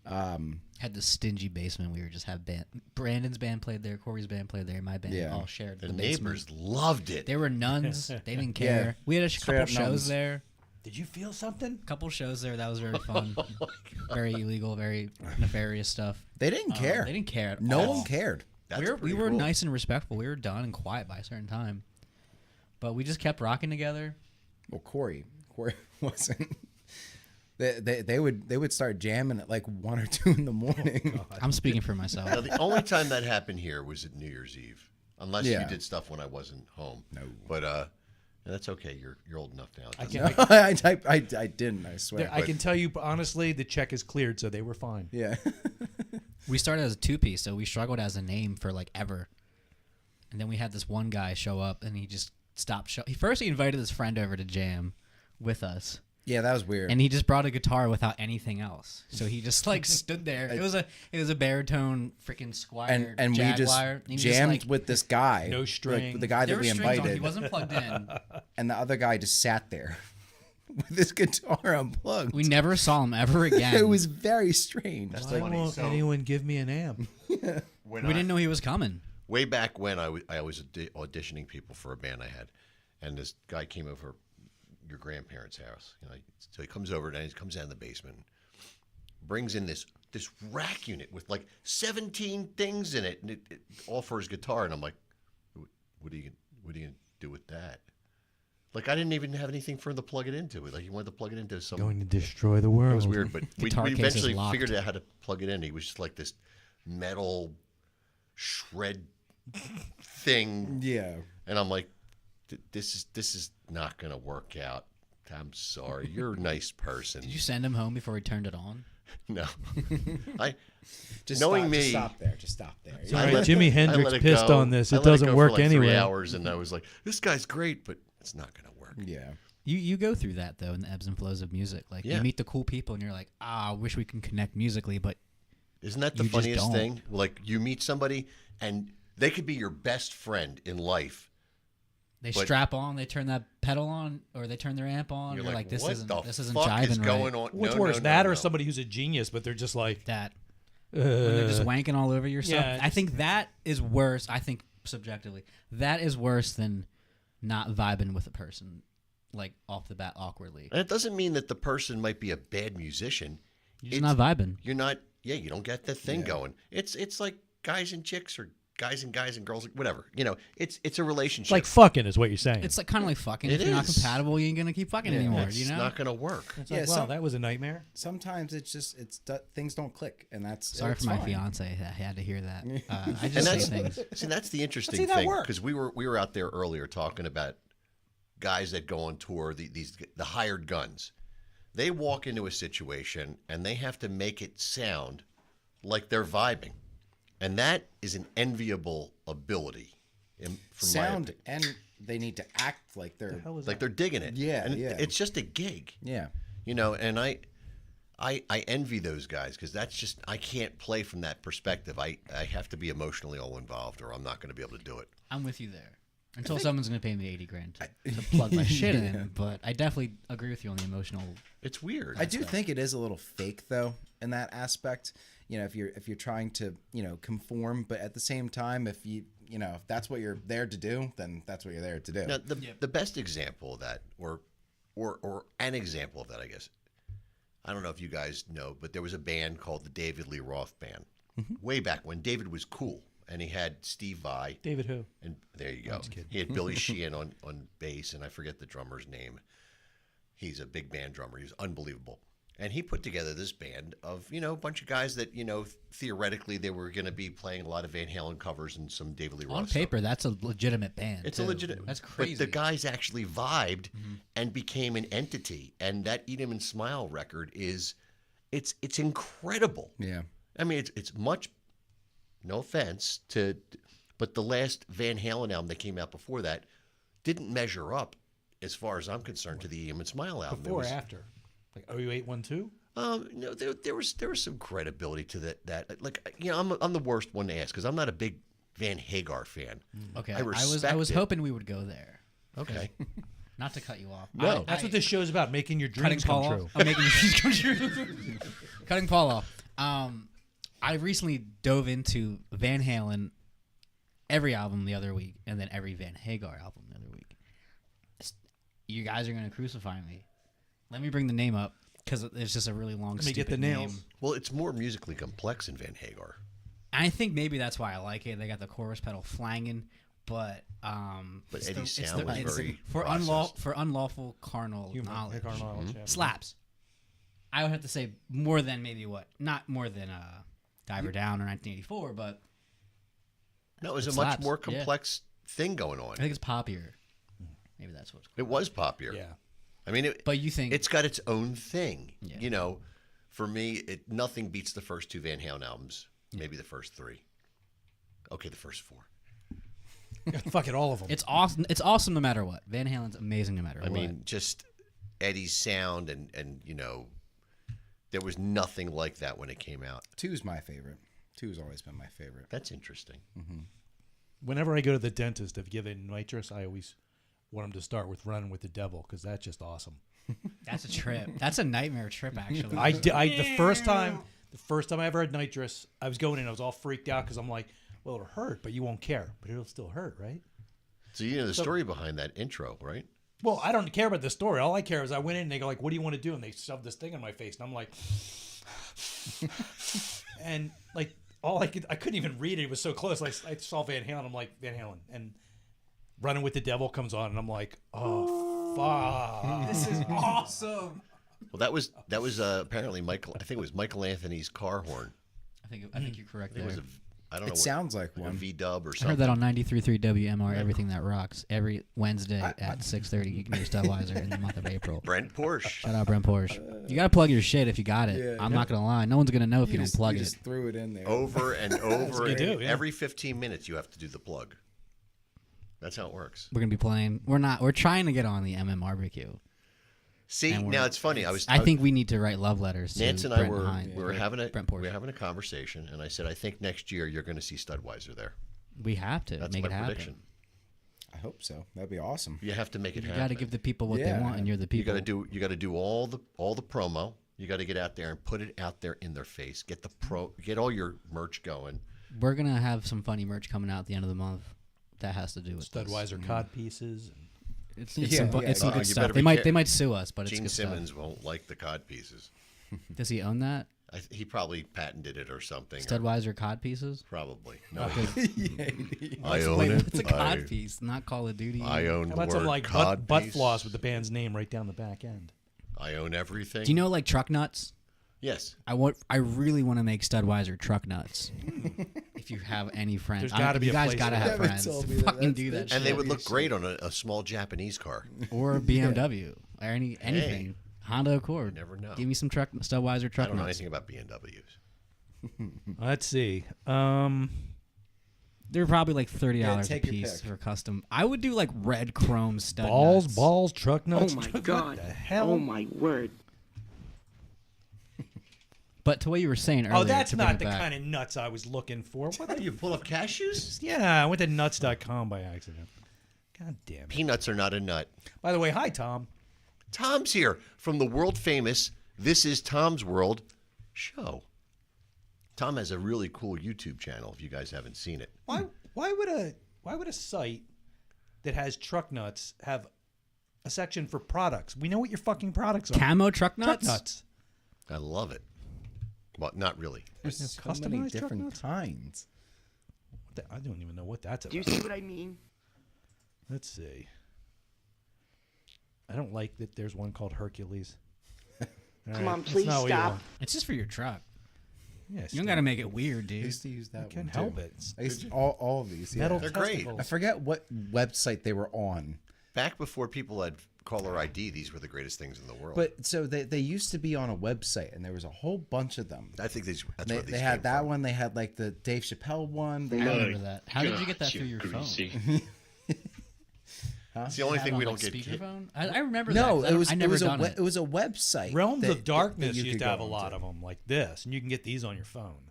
Had the stingy basement. We were just have band. Brandon's band played there. Corey's band played there. My band Yeah. all shared The the neighbors basement. loved it. They were nuns. They didn't care. Yeah. We had a Straight couple up shows nuns. there. Did you feel something? Couple shows there. That was very fun. Oh Very illegal. Very nefarious stuff. They didn't care. They didn't care. At No all. one cared. That's we pretty were cool. nice and respectful. We were done and quiet by a certain time. But we just kept rocking together. Well, Corey wasn't. They would start jamming at 1 or 2 in the morning. I'm speaking for myself. Now, the only time that happened here was at New Year's Eve, unless Yeah. you did stuff when I wasn't home. No. But that's okay. You're old enough now. It I doesn't- can, I didn't. I swear. I can tell you honestly, the check is cleared, so they were fine. Yeah. We started as a 2-piece, so we struggled as a name for ever. And then we had this one guy show up, and he just stopped. He invited his friend over to jam with us, Yeah, that was weird. and he just brought a guitar without anything else. So he just stood there. It was a baritone freaking Squire and we just Jaguar. And he was jammed with this guy. No string. The guy there that were we strings on. invited. He wasn't plugged in. And the other guy just sat there with his guitar unplugged. We never saw him ever again. It was very strange. That's Why funny. won't So, anyone give me an amp? when We didn't know he was coming. way back when I was auditioning people for a band I had, and this guy came over your grandparents' house. So he comes over and he comes down the basement, brings in this rack unit with 17 things in it, and it all for his guitar. And I'm like, what are you gonna do with that? I didn't even have anything for him to plug it into. He wanted to plug it into some. Going to destroy the world. It was weird, but we Guitar case is eventually locked. figured out how to plug it in. He was just this metal shred thing, Yeah. and I'm like, this is not gonna work out. I'm sorry. You're a nice person. Did you send him home before he turned it on? No, I Just knowing stop, me. Just stop there. Just stop there. All I right, Jimi I Hendrix let it pissed go. on this. I It let it doesn't go work for 3 anyway. hours, and I was like, this guy's great, but it's not gonna work. Yeah. You go through that though in the ebbs and flows of music. Yeah. You meet the cool people and you're like, I wish we can connect musically, but Isn't that the You just funniest don't. thing? You meet somebody and they could be your best friend in life. they But- strap on, they turn that pedal on, or they turn their amp on. You're You're like, this what isn't the this isn't fuck jiving is going right. on? What's No, worse, no, that no, or no. somebody who's a genius, but they're just like, That when they're just wanking all over yourself. yeah, I think that is worse. I think subjectively, that is worse than not vibing with a person off the bat awkwardly. And it doesn't mean that the person might be a bad musician. You're just not vibing. You're not. Yeah, you don't get the thing going. It's like guys and chicks or guys and girls, whatever. It's a relationship. like fucking is what you're saying. It's kind of like fucking. It If you're not is. compatible, you ain't gonna keep fucking anymore. it's You know. not gonna work. It's Yeah, like, wow, some- that was a nightmare. Sometimes things don't click, and that's Sorry it's for my fine. fiance. I had to hear that. I And just say that's things. see, that's the interesting See, that thing worked. because we were out there earlier talking about guys that go on tour, the hired guns. They walk into a situation and they have to make it sound like they're vibing, and that is an enviable ability. From Sound, and they need to act like they're. like they're digging it. Yeah, and yeah. it's just a gig. Yeah. And I envy those guys because that's just I can't play from that perspective. I have to be emotionally all involved, or I'm not going to be able to do it. I'm with you there. Until someone's gonna pay me $80,000 to plug my shit in, but I definitely agree with you on the emotional. It's weird. I do think it is a little fake though in that aspect. If you're trying to conform, but at the same time, if if that's what you're there to do, then that's what you're there to do. Now, the best example of that, or an example of that, I guess, I don't know if you guys know, but there was a band called the David Lee Roth Band. Way back when David was cool. And he had Steve Vai. David who? And there you go. He had Billy Sheehan on bass, and I forget the drummer's name. He's a big band drummer. He was unbelievable. And he put together this band of, a bunch of guys that, theoretically they were going to be playing a lot of Van Halen covers and some David Lee Roth On stuff. paper, that's a legitimate band. It's too. a legitimate. That's crazy. But the guys actually vibed and became an entity. And that Eat 'Em and Smile record it's incredible. Yeah. I mean, it's much. No offense but the last Van Halen album that came out before that didn't measure up, as far as I'm concerned, to the Eat 'Em and Smile album. Before or after? Like OU812? No, there was some credibility to that. Like, I'm the worst one to ask because I'm not a big Van Hagar fan. Okay, I I was it. hoping we would go there. Okay. Not to cut you off. No. That's what this show's about, making your dreams Cutting come Paul true. off. I'm making your dreams come true. Cutting Paul off. I recently dove into Van Halen, every album the other week, and then every Van Hagar album the other week. You guys are going to crucify me. Let me bring the name up, because it's just a really long, Let me get stupid the nails. name. Well, it's more musically complex in Van Hagar. I think maybe that's why I like it. They got the chorus pedal flanging, but Eddie's sound was very for unlawful carnal knowledge. Slaps. I would have to say more than not more than Diver Down or 1984, but No, it was it a much slaps, more yeah. complex thing going on. I think it's poppier. Maybe that's what's It was poppier. Yeah. I mean, But you think it's got its own thing. Yeah. For me, nothing beats the first two Van Halen albums. Maybe the first three. Okay, the first four. Fuck it, all of them. it's awesome. It's awesome no matter what. Van Halen's amazing no matter I what. mean, just Eddie's sound and there was nothing like that when it came out. 2's my favorite. 2's always been my favorite. That's interesting. Whenever I go to the dentist, if given nitrous, I always want them to start with Running with the Devil, because that's just awesome. That's a trip. That's a nightmare trip, actually. The first time I ever had nitrous, I was going in, I was all freaked out because I'm like, well, it'll hurt, but you won't care. But it'll still hurt, right? So you know the story behind that intro, right? Well, I don't care about the story. All I care is I went in and they go like, what do you want to do? And they shoved this thing in my face. And I'm like, and like I couldn't even read it. It was so close. I saw Van Halen. I'm like, Van Halen. And Running with the Devil comes on and I'm like, oh, fuck. This is awesome. Well, that was apparently Michael. I think it was Michael Anthony's car horn. I think you're correct It there. was I don't know. It sounds like a one. V-dub or I something. heard that on 93.3 WMR, Everything That Rocks, every Wednesday at 6:30. You can hear Studweiser in the month of April. Brent Porsche. Shout out Brent Porsche. You got to plug your shit if you got it. Yeah. I'm not going to lie. No one's going to know if you don't plug you it. just threw it in there. Over and over. you do, yeah. Every 15 minutes, you have to do the plug. That's how it works. We're going to be playing. We're trying to get on the MM barbecue. See, And now it's funny. I think we need to write love letters to Nance and Brent I were Hine. we were having Brent Porsche. a conversation, and I said, I think next year you're going to see Studweiser there. We have to That's make my it happen. prediction. I hope so. That'd be awesome. You have to make it You happen. got to give the people what they Yeah. want, and you're the You people. got to do all the promo. You got to get out there and put it out there in their face. Get all your merch going. We're gonna have some funny merch coming out at the end of the month. That has to do with this. Studweiser cod pieces. And It's Yeah, some, yeah, it's some yeah. good You stuff. better They be might care- they might sue us, but it's Gene good Simmons won't like the cod pieces. stuff. Does he own that? He probably patented it or something. or- Studweiser cod pieces? Probably. No, I own Wait, it. what's a cod piece? Not Call of Duty. I own how the about some word like cod butt piece. floss with the band's name right down the back end? I own everything. Do you know like truck nuts? Yes. I really want to make Studweiser truck nuts. If you have any friends, There's gotta be you a guys place gotta for have that. friends. Told me To that. fucking do that That's- shit. And they would look great on a small Japanese car. Or a BMW or anything. Honda Accord. never know. Give me some Studweiser I truck don't know nuts. anything about BMWs. Let's see. They're probably like $30 a take your piece pick. for custom. I would do like red chrome stud nuts. balls, truck nuts. Oh my What God. the hell? Oh my word. But to what you were saying earlier, Oh, that's to bring not it the back, kind of nuts I was looking for. What the, You pull up cashews? yeah, I went to nuts.com by accident. God damn it. Peanuts are not a nut. By the way, hi, Tom. Tom's here from the world famous This Is Tom's World show. Tom has a really cool YouTube channel if you guys haven't seen it. Why would a site that has truck nuts have a section for products? We know what your fucking products are. Camo truck nuts? Truck nuts. I love it. Well, not really. There's Yeah, so many customized truck different nuts? kinds. I don't even know what that's about. Do you see what I mean? Let's see. I don't like that there's one called Hercules. Come on, that's please not what you stop. want. It's just for your truck. Yes, You don't got to make it weird, I dude. used to use that I one can't too. help it. It's I used to, all of these. Yeah. metal They're great. testicles. I forget what website they were on. Back before people had caller ID, these were the greatest things in the world. But so they used to be on a website, and there was a whole bunch of them. I think that's They, where these they had came that from. one. They had like the Dave Chappelle one. They I had, remember that. How did you get that through your phone? It's the only Had thing on, we like, don't get. speakerphone? I remember no, that. it was I it never was done it was a website. Realms that- of Darkness that you used could to have go a lot onto. of them like this, and you can get these on your phone.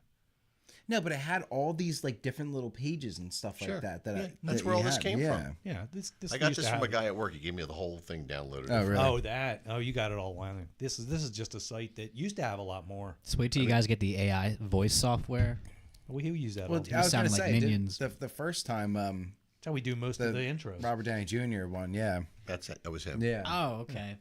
No, but it had all these like different little pages and stuff Sure. like that. Yeah, That that's that where you all this had. came yeah. from. Yeah, this I got used this to from a have- guy at work. He gave me the whole thing downloaded. Oh, really? Oh, that. Oh, you got it all. Wow. This is just a site that used to have a lot more. Just wait till you guys get the AI voice software. We use that. Well, all the I was sound gonna like say didn't- Minions. the first time That's how we do most of the intros. Robert Downey Jr. one. Yeah. That was him. Yeah. Oh, okay.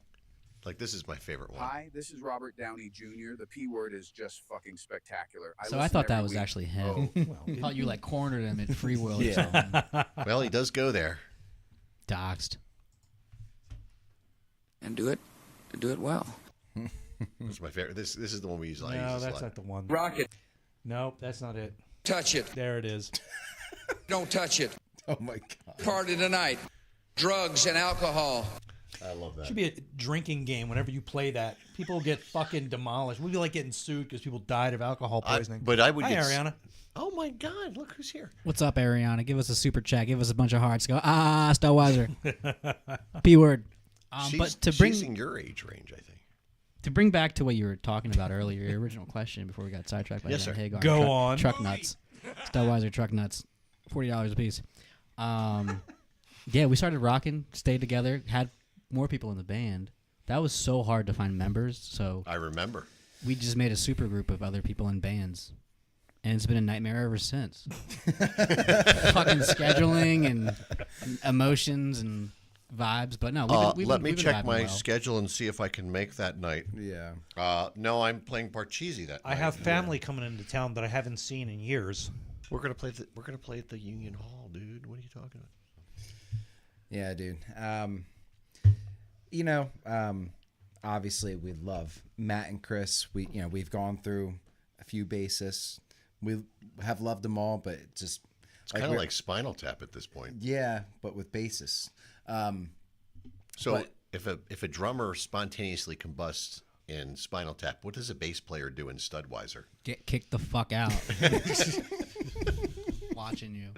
Like this is my favorite one. Hi, this is Robert Downey Jr. The P word is just fucking spectacular. So I listen thought that every was week. actually him. Oh, well, I thought you like cornered him at Free Will or Yeah. something. Well, he does go there. Doxed. And do it well. This is my favorite. This is the one we use. I use no, this a that's lot. not the one. Rocket, Nope, that's not it. touch it. There it is. Don't touch it. Oh my god. Party tonight. Drugs and alcohol. I love that. Should be a drinking game. Whenever you play that, people get fucking demolished. We'd be like getting sued because people died of alcohol poisoning. but I would Hi, get Ariana. Oh my God! Look who's here. What's up, Ariana? Give us a super chat. Give us a bunch of hearts. Go, Starwiser. P word. But to bring she's in your age range, I think. to bring back to what you were talking about earlier, your original question before we got sidetracked by Yes, Dan sir. Hagar. Go truck, on. Truck nuts. Starwiser truck nuts. $40 a piece. Yeah, we started rocking, stayed together, had more people in the band. That was so hard to find members, so I remember. we just made a super group of other people in bands. And it's been a nightmare ever since. Fucking scheduling and emotions and vibes. But no, Let me we've been check vibing my well. schedule and see if I can make that night. Yeah. No, I'm playing Parcheesi that I night. have family coming into town that I haven't seen in years. We're gonna play. We're gonna play at the Union Hall, dude. What are you talking about? Yeah, dude. Obviously we love Matt and Chris. We've gone through a few bassists. We have loved them all, but it just It's kind of like Spinal Tap at this point. yeah, but with bassists. So but- if a drummer spontaneously combusts in Spinal Tap, what does a bass player do in Studweiser? Get kicked the fuck out. Watching you.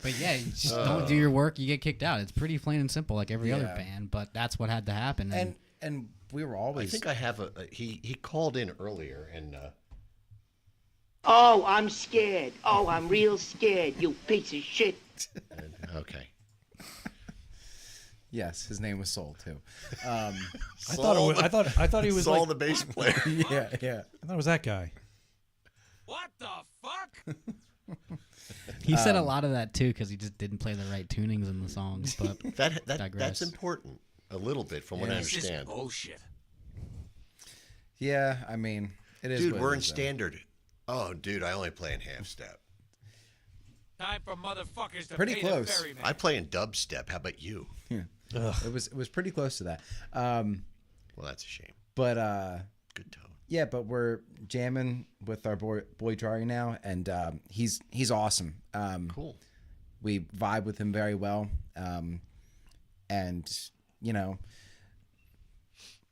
But yeah, you just don't do your work, you get kicked out. It's pretty plain and simple, like every other Yeah. band. But that's what had to happen. And we were I always think I have he called in earlier and Oh, I'm scared. Oh, I'm real scared, you piece of shit. okay. yes, his name was Soul too. I thought he was Saul like the bass player. yeah. I thought it was that guy. What the fuck? he said a lot of that too because he just didn't play the right tunings in the songs. But That's digress. important a little bit from what I This is understand. bullshit. Yeah, I mean, it is. Dude, what we're it in is, though. standard. Oh, dude, I only play in half step. Time for motherfuckers to Pretty pay close. the ferryman. I play in dubstep. How about you? It was pretty close to that. Well, that's a shame. But Good tone. yeah, but we're jamming with our boy Jari now, and he's awesome. Cool. We vibe with him very well, and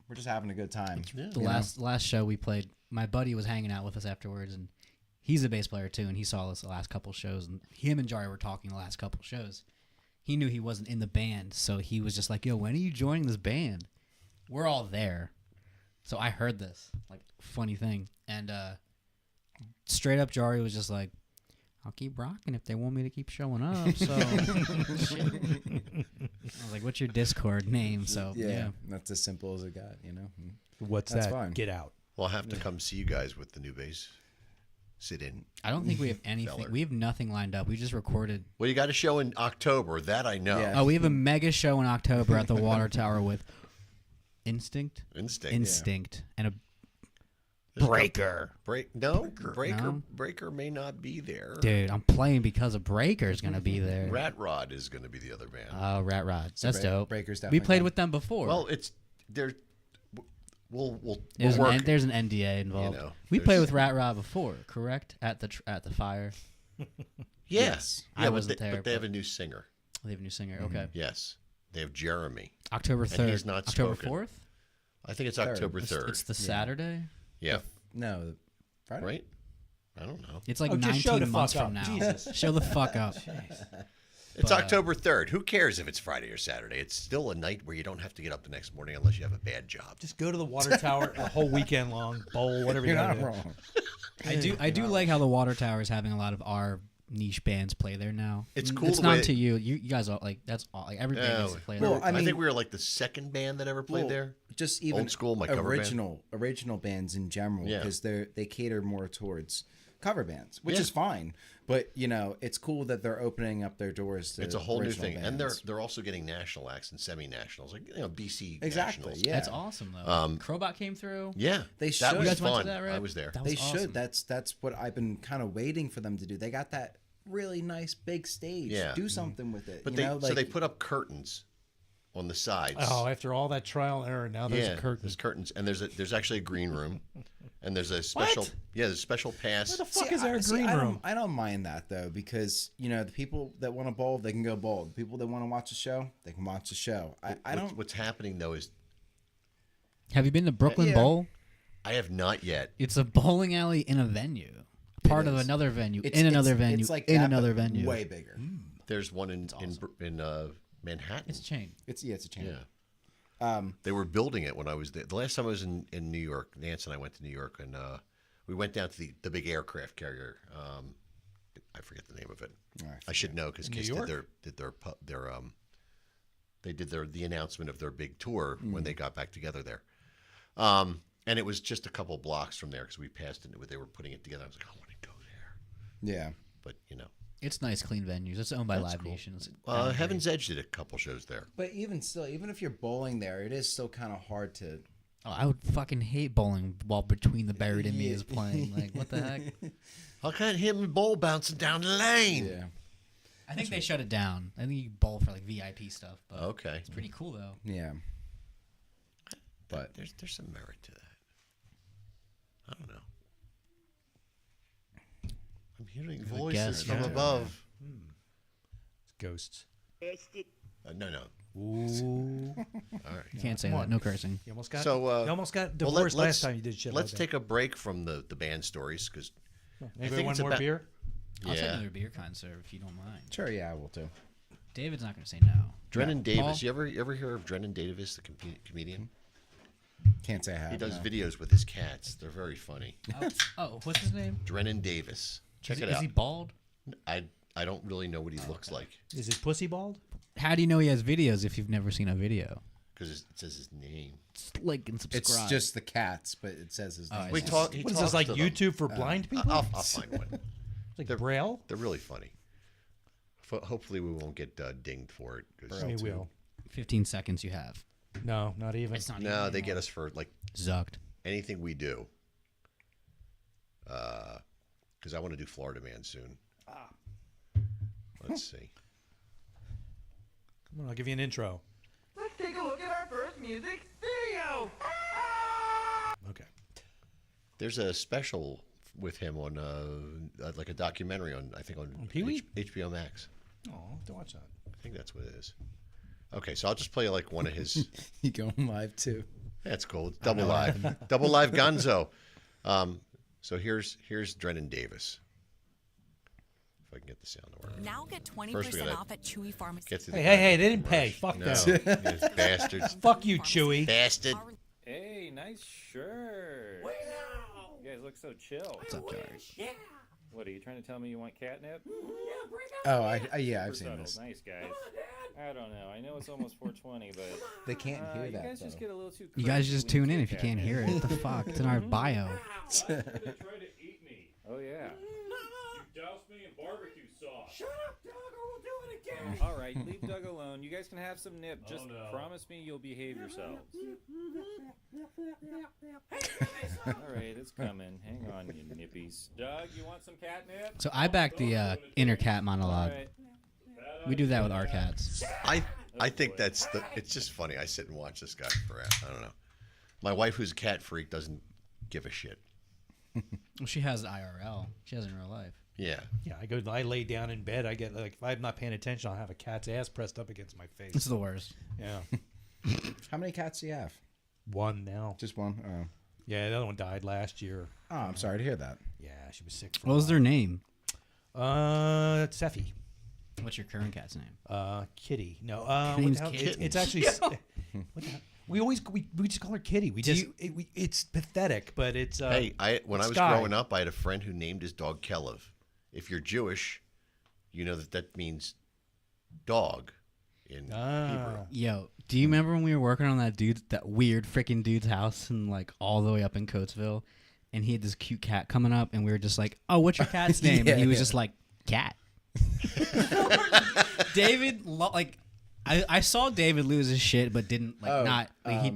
we're just having a good time. the last show we played, my buddy was hanging out with us afterwards, and he's a bass player too, and he saw us the last couple shows, and him and Jari were talking the last couple shows. He knew he wasn't in the band, so he was just like, "Yo, when are you joining this band?" We're all there, so I heard this like funny thing, and straight up Jari was just like, "I'll keep rocking if they want me to keep showing up." So shit. I was like, "What's your Discord name?" So yeah. That's as simple as it got. What's That's that? fine. Get out. Well, I'll have to come see you guys with the new bass. Sit in. I don't think we have anything. Feller. We have nothing lined up. We just recorded. Well, you got a show in October. That I know. Yeah. Oh, we have a mega show in October at the Water Tower with Instinct, Instinct. Instinct, and Breaker. Breaker may not be there. Dude, I'm playing because of Breaker's gonna be there. Rat Rod is going to be the other band. Oh, Rat Rod. That's dope. Breaker's We definitely played coming. with them before. Well, it's there. We'll there's an NDA involved. You know, we there's- played with Rat Rod before, correct? At the fire. Yes. I Yeah, wasn't but there, But they have but- a new singer. They have a new singer. Okay. Yes. They have Jeremy. October And 3rd. he's not October spoken. 4th? I think it's Third. October 3rd. It's the Saturday? Yeah. No, Friday. Right? I don't know. It's like Oh, just show the 19 months fuck from now. up. Jesus. Show the fuck up. It's But, October 3rd. Who cares if it's Friday or Saturday? It's still a night where you don't have to get up the next morning unless you have a bad job. Just go to the water tower a whole weekend long, bowl, whatever you You're gotta not do. wrong. I do like how the Water Tower is having a lot of our niche bands play there now. It's cool It's the way not to you. You guys are like that's all. Like every band needs to play there. Well, I I think mean- we were like the second band that ever played Well, there. Just even Old school, my cover band. original bands in general, Yeah. because they cater more towards cover bands, which Yeah. is fine. But it's cool that they're opening up their doors to It's a whole new original thing, and bands. they're also getting national acts and semi-nationals, like BC Exactly, nationals. yeah. That's awesome though. Crowbot came through. Yeah, They that should. was You guys went to fun. that, right? I was there. That was They awesome. should. That's what I've been kind of waiting for them to do. They got that really nice big stage. Yeah. Do something with it. But you so know, they put up curtains on the sides. Oh, after all that trial and error, now there's a curtain. There's curtains, and there's actually a green room, and there's a special there's a special pass. Where the fuck is there a green room? I don't mind that though, because the people that want to bowl, they can go bowl. The people that want to watch a show, they can watch a show. I don't. What's happening though is Have you been to Brooklyn Yeah. Bowl? I have not yet. It's a bowling alley in a venue, part of is. another venue, It's- in another it's- venue, it's like in that, another but venue. way bigger. There's one in Manhattan. It's a chain. It's a chain. Yeah. They were building it when I was there. The last time I was in New York, Nance and I went to New York, and we went down to the big aircraft carrier. I forget the name of it. I should know because Kiss did the announcement of their big tour when they got back together there. And it was just a couple blocks from there because we passed it. They were putting it together. I was like, I want to go there. Yeah. But It's nice, clean venues. It's owned by That's Live cool. Nation. It's Heaven's Edge did a couple shows there. But even still, even if you're bowling there, it is still kind of hard to. Oh, I would fucking hate bowling while Between the Buried and Me is playing. Like, what the heck? I can't hear my ball bouncing down the lane. Yeah. I think they shut it down. I think you bowl for like VIP stuff. But Okay. It's pretty cool though. Yeah. But there's some merit to that. I don't know. I'm hearing There's a voices guest from here. above. It's ghosts. No. Ooh. All right. You can't say Come that. on. No cursing. You almost got. So you almost got well, divorced let's- last time you did shit. Let's like take a break from the band stories because Anybody want more beer? I'll take Yeah. another beer, kind sir, if you don't mind. sure, yeah, I will too. David's not going to say no. Drennan Davis. Paul? You ever hear of Drennan Davis, the comedian? Can't say I have. He does no. videos with his cats. They're very funny. Oh, what's his name? Drennan Davis. Check Is it he- out. Is he bald? I don't really know what he looks like Is his pussy bald? How do you know he has videos if you've never seen a video? because it says his name. Like and subscribe. It's just the cats, but it says his name. We talk. He What is talks this, like to them. YouTube for blind people? I'll find one. Like Braille? They're really funny. Hopefully, we won't get dinged for it. 'Cause We will. 15 seconds you have. No, not even. It's not No, even they get us for like Zucked. anything we do. Because I want to do Florida Man soon. Let's see. Come on, I'll give you an intro. Let's take a look at our first music video. Okay. There's a special with him on like a documentary on I think on Pee-wee? HBO Max. Oh, don't watch that. I think that's what it is. Okay, so I'll just play like one of his. You going live too? That's cool. It's double live, double live Gonzo. So here's Drennan Davis. If I can get the sound to work. Now get 20% First we gotta off at Chewy Pharmacy. Get to the Hey, they didn't pay. Fuck no, them. you bastards. Fuck you, Chewy. Bastard. Hey, nice shirt. You guys look so chill. What's up, George? What, are you trying to tell me you want catnip? Oh, yeah, I've Super seen subtle. this. Nice, guys. I don't know. I know it's almost 420, but... They can't hear you that, guys just though. get a little too You guys crazy just when tune in do if you can't catnip. hear it. What the fuck? It's in our bio. Try to eat me. Oh, yeah. You doused me in barbecue sauce. Shut up, dog, or we'll do it again. All right, leave Doug alone. You guys can have some nip. Just no. promise me you'll behave yourselves. Hey, guys, right, it's coming. Hang on, you nippies. Doug, you want some catnip? So I back the inner cat monologue. All right. We do that with our cats. I think that's it's just funny. I sit and watch this guy for I don't know. My wife, who's a cat freak, doesn't give a shit. Well, she has IRL. She has it in real life. Yeah. Yeah, I lay down in bed. I get like if I'm not paying attention, I'll have a cat's ass pressed up against my face. It's the worst. Yeah. How many cats do you have? One now. Just one? Oh. Yeah, the other one died last year. Oh, I'm sorry to hear that. Yeah, she was sick. For What was their name? Seffy. What's your current cat's name? Kitty. No, Her what name's the hell? Kitty. It's actually. What the hell? We just call her Kitty. It's pathetic, but it's. Hey, when I was Sky. growing up, I had a friend who named his dog Kelev. If you're Jewish, you know that means dog in Hebrew. Yo, do you remember when we were working on that weird freaking dude's house and like all the way up in Coatesville, and he had this cute cat coming up, and we were just like, "Oh, what's your cat's name?" And he was just like, "Cat." David, I saw David lose his shit, but didn't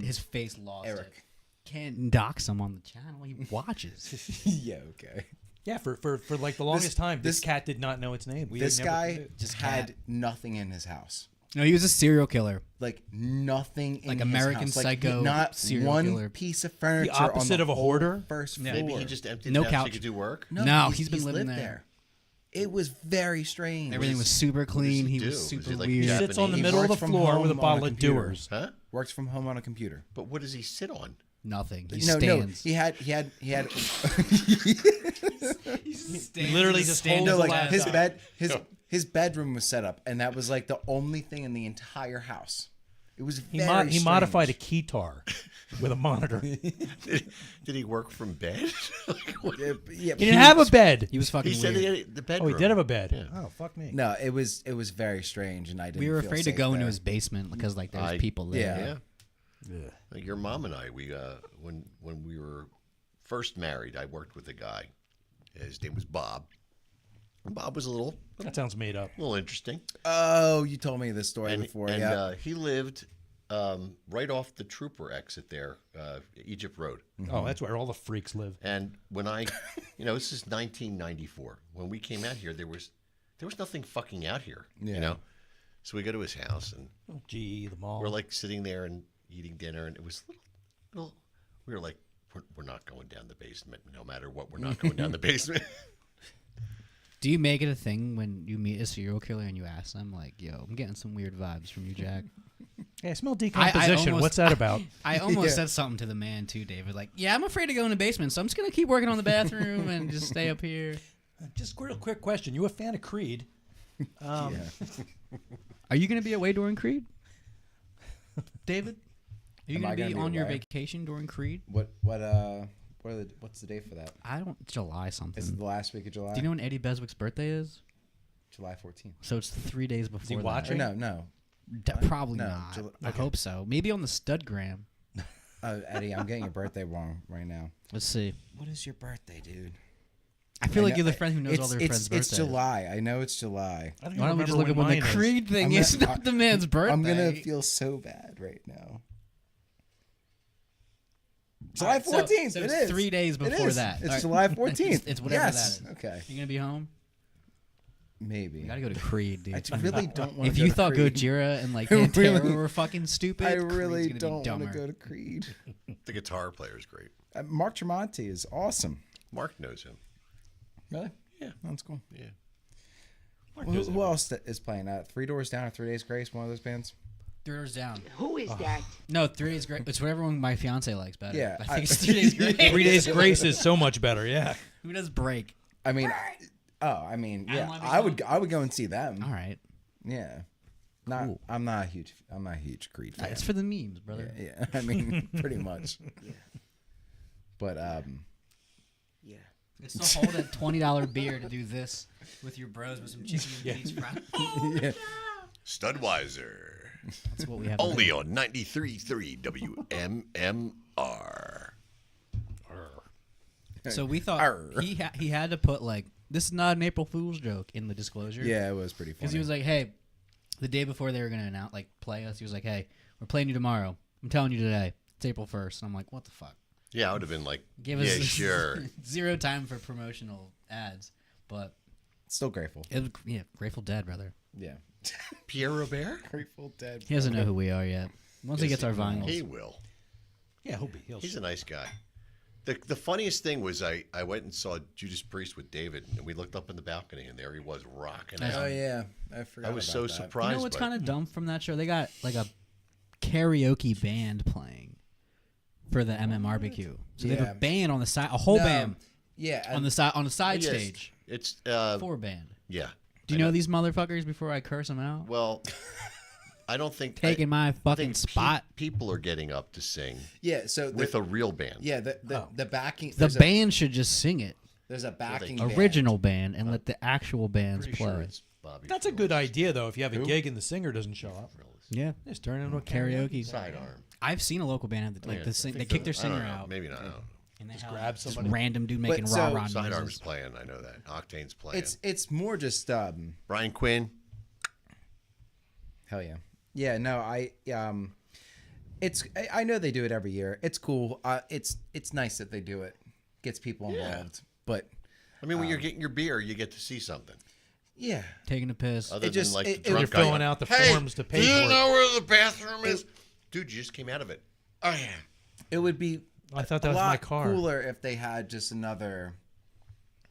his face lost. Eric. It. Can't dox him on the channel. He watches. Yeah, okay. Yeah, for like the longest time, this cat did not know its name. This guy just had nothing in his house. No, he was a serial killer. Like nothing in Like his American house. Like, Psycho not serial one killer. piece of furniture. The opposite on the of a whole hoarder? First floor. Maybe he just emptied No it out so couch. he could do work. No, he's he's been living lived there. It was very strange. Everything was super clean. he He do? was Is super he like weird. He sits on the Japanese? middle of the Works from floor home with a on a bottle of computer. Dewar's. Huh? Works from home on a computer. But what does he sit on? Nothing. He No, stands. he had. He He literally just holds No, the like his laptop. bed, his bedroom was set up, and that was like the only thing in the entire house. It was He very modified a strange. keytar with a monitor. Did he work from bed? Like, what? Yeah, He didn't have a bed. He was fucking He said weird. he had the Oh, bedroom. he did have a bed. Yeah. Oh, fuck me. No, it was very strange, and I didn't. We were feel afraid to safe go into there. his basement because like there was people there. Yeah. Like your mom and I, we when we were first married, I worked with a guy. His name was Bob. And Bob was a little That sounds made up. interesting. Oh, you told me this story And, before. and Yeah. he lived right off the Trooper exit there, Egypt Road. Oh, that's where all the freaks live. And when I, this is 1994. When we came out here, there was nothing fucking out here. Yeah. You know, so we go to his house and Oh, gee, the mall. we're like sitting there and eating dinner, and it was little. We were like, we're not going down the basement, no matter what. We're not going down the basement. Do you make it a thing when you meet a serial killer and you ask them like, "Yo, I'm getting some weird vibes from you, Jack"? Yeah, I smell decomposition. What's that about? I almost said something to the man too, David. Like, yeah, I'm afraid to go in the basement, so I'm just gonna keep working on the bathroom and just stay up here. Just real quick question. You a fan of Creed? Are you gonna be away during Creed, David? Are you Am I gonna gonna be be on your away? vacation during Creed? What's the date for that? I don't. July something. Is it the last week of July? Do you know when Eddie Beswick's birthday is? July 14th. So it's 3 days before. he that. watching? Or no. Probably No, not. July- I okay. hope so. Maybe on the Studgram. Eddie, I'm getting your birthday wrong right now. Let's see. What is your birthday, dude? I feel like know- you're the friend who knows all their it's, friends' birthdays. It's July. I know it's July. I don't Why don't we just look remember up when the mine is. Creed thing I'm is? gonna- Not the man's birthday. I'm gonna feel so bad right now. July 14th. So it it's is 3 days It before is. that. It's All right. July 14th. It's whatever yes. that is. Okay. You gonna be home? Maybe. You gotta go to Creed, dude. I really don't want If to go you to thought Creed. Gojira and like I Pantera really- were fucking stupid, I Creed's really gonna be don't want dumber. to go to Creed. The guitar player is great. Mark Tremonti is awesome. Mark knows him. Really? Yeah. That's cool. Yeah. Who else is playing? Three Doors Down or 3 Days Grace? One of those bands? 3 Doors Down. Who is that? No, 3 Days Grace. It's whatever one my fiance likes better. Yeah, I think it's 3 Days Grace. 3 Days Grace is so much better. Yeah. Who does Break? I mean, yeah. Love I would Song? go and see them. All right. Yeah. I'm not a huge Creed fan. It's for the memes, brother. Yeah. I mean, pretty much. But Yeah. It's to hold a $20 beer to do this with your bros with some chicken and beans fried. yeah. Studweiser. That's what we have. Only on 93.3 WMMR. So we thought Arr. he had to put like, this is not an April Fool's joke in the disclosure. Yeah, it was pretty funny. Because he was like, hey, the day before they were going to play us, he was like, hey, we're playing you tomorrow. I'm telling you today. It's April 1st. And I'm like, what the fuck? Yeah, I would have been like, Gave yeah, us sure. 0 time for promotional ads, but Still grateful. Grateful Dead, brother. Yeah. Pierre Robert? Grateful Dead. He doesn't know who we are yet. Once he Yes, gets our vinyls, He will. Yeah, He's a nice guy. The funniest thing was I went and saw Judas Priest with David, and we looked up in the balcony, and there he was rocking out. Oh yeah, I forgot. I was about so that. surprised. you know what's by it. kind of dumb from that show? They got like a karaoke band playing for the MMRBQ. So they have Yeah. a band on the side, a whole No, band. yeah, on the side Yes, stage. It's 4 band. Yeah. Do you know these motherfuckers before I curse them out? Well, I don't think Taking my fucking spot. People are getting up to sing. Yeah, so with a real band. Yeah, the backing. The there's band should just sing it. There's a backing band. Original band and let the actual bands Pretty play. sure it's Bobby. That's a good idea, though. If you have a Who? gig and the singer doesn't show up, Yeah, just turn it into a karaoke. Sidearm. I've seen a local band have Yeah, they kick their I don't singer know. out. Maybe not. I don't know. And they Just have grab this somebody. random dude making so- rah-rah Sidearm's noises. playing. I know that. Octane's playing. It's more just Brian Quinn. hell yeah. Yeah, no, I know they do it every year. It's cool. It's nice that they do it. Gets people Yeah. involved. But I mean, when you're getting your beer, you get to see something. yeah. Taking a piss. Other It just- than like it- the drunk you're guy filling going, out the "Hey, forms to pay do for you it." know where the bathroom is? Dude, you just came out of it. Oh yeah. It would be I thought that a was lot my car. cooler if they had just another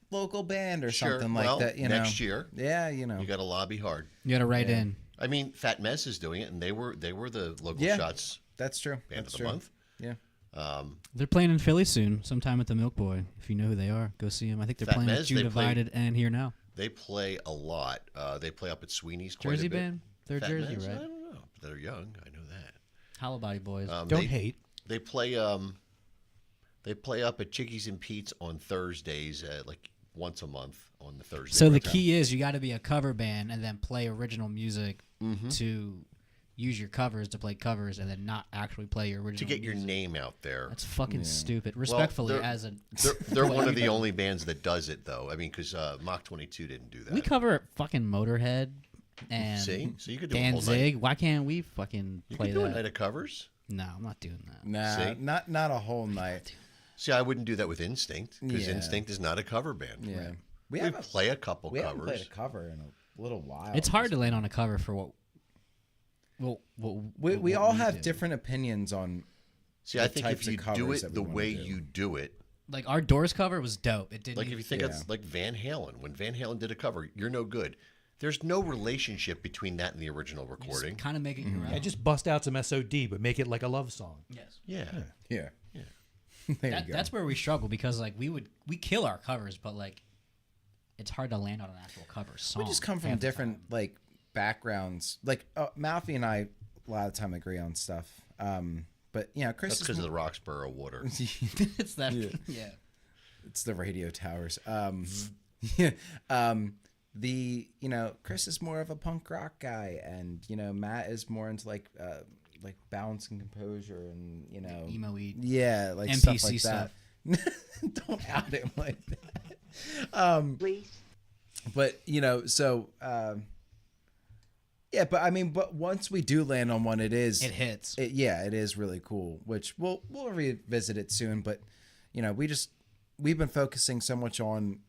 local band or Sure. something Well, like that, you know. next year. Yeah, you know. You got to lobby hard. You got to write in. I mean, Fat Mess is doing it, and they were the local Yeah. shots That's true. band That's of the true. month. Yeah. They're playing in Philly soon, sometime at the Milk Boy. If you know who they are, go see them. I think they're Fat playing Mez, with June they play- Divided and Here Now. They play a lot. They play up at Sweeney's quite Jersey a bit. band? They're Fat Jersey, Mez? right? I don't know. But they're young. I know that. Hollow Body Boys. Don't hate. They play. They play up at Chickies and Pete's on Thursdays, like once a month on the Thursday. So the rotation. key is you got to be a cover band and then play original music Mm-hmm. to use your covers to play covers and then not actually play your original to get your music. name out there. That's fucking stupid. Well, Respectfully, they're- as a they're one of the only bands that does it, though. I mean, because Mach 22 didn't do that. we cover fucking Motorhead and See? So you could do a whole night. Danzig. Why can't we fucking You play could do a that? night of covers. No, I'm not doing that. Nah, See? not a whole night. See, I wouldn't do that with Instinct because Yeah. Instinct is not a cover band. Yeah. We haven't- play a couple We haven't covers. played a cover in a little while. It's hard to land on a cover for what. We all have do. different opinions on. See, I the think types if of you do covers it that the we wanna way do. you do it, Like our Doors cover was dope. It didn't. like if you think Yeah. it's like Van Halen, when Van Halen did a cover, you're no good. There's no relationship between that and the original recording. kind of make it your own. Yeah, just bust out some SOD, but make it like a love song. Yes. Yeah. Yeah. There you go. That's where we struggle because like we kill our covers, but like it's hard to land on an actual cover song. We just come from half the different time. like backgrounds. Like Malfi and I a lot of time agree on stuff. But you know, Chris That's is because of the more- Roxborough water. it's that. Yeah. It's the radio towers. Mm-hmm. Yeah. You know, Chris is more of a punk rock guy, and you know, Matt is more into like balance and composure, and you know, Emo-y. Yeah, like NPC stuff like that. Don't out him like that. Please. But you know, so yeah, but I mean, but once we do land on one, it It hits. yeah, it is really cool. Which we'll revisit it soon. But you know, we've been focusing so much on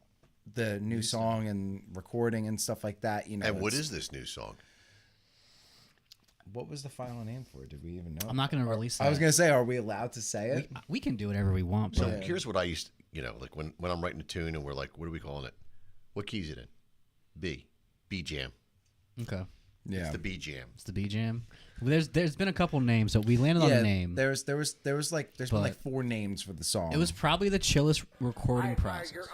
the new song and recording and stuff like that. You know, And what it's- is this new song? what was the final name for it? Did we even know? I'm not going to release that. I was gonna say, are we allowed to say it? We can do whatever we want. So But here's what I used to, like when I'm writing a tune and we're like, what are we calling it? What key is it in? B. B jam. okay, Yeah, It's the B jam. it's the B Jam. Well, there's been a couple names, so we landed on yeah. the name. There's been like But- 4 names for the song. It was probably the chillest recording process.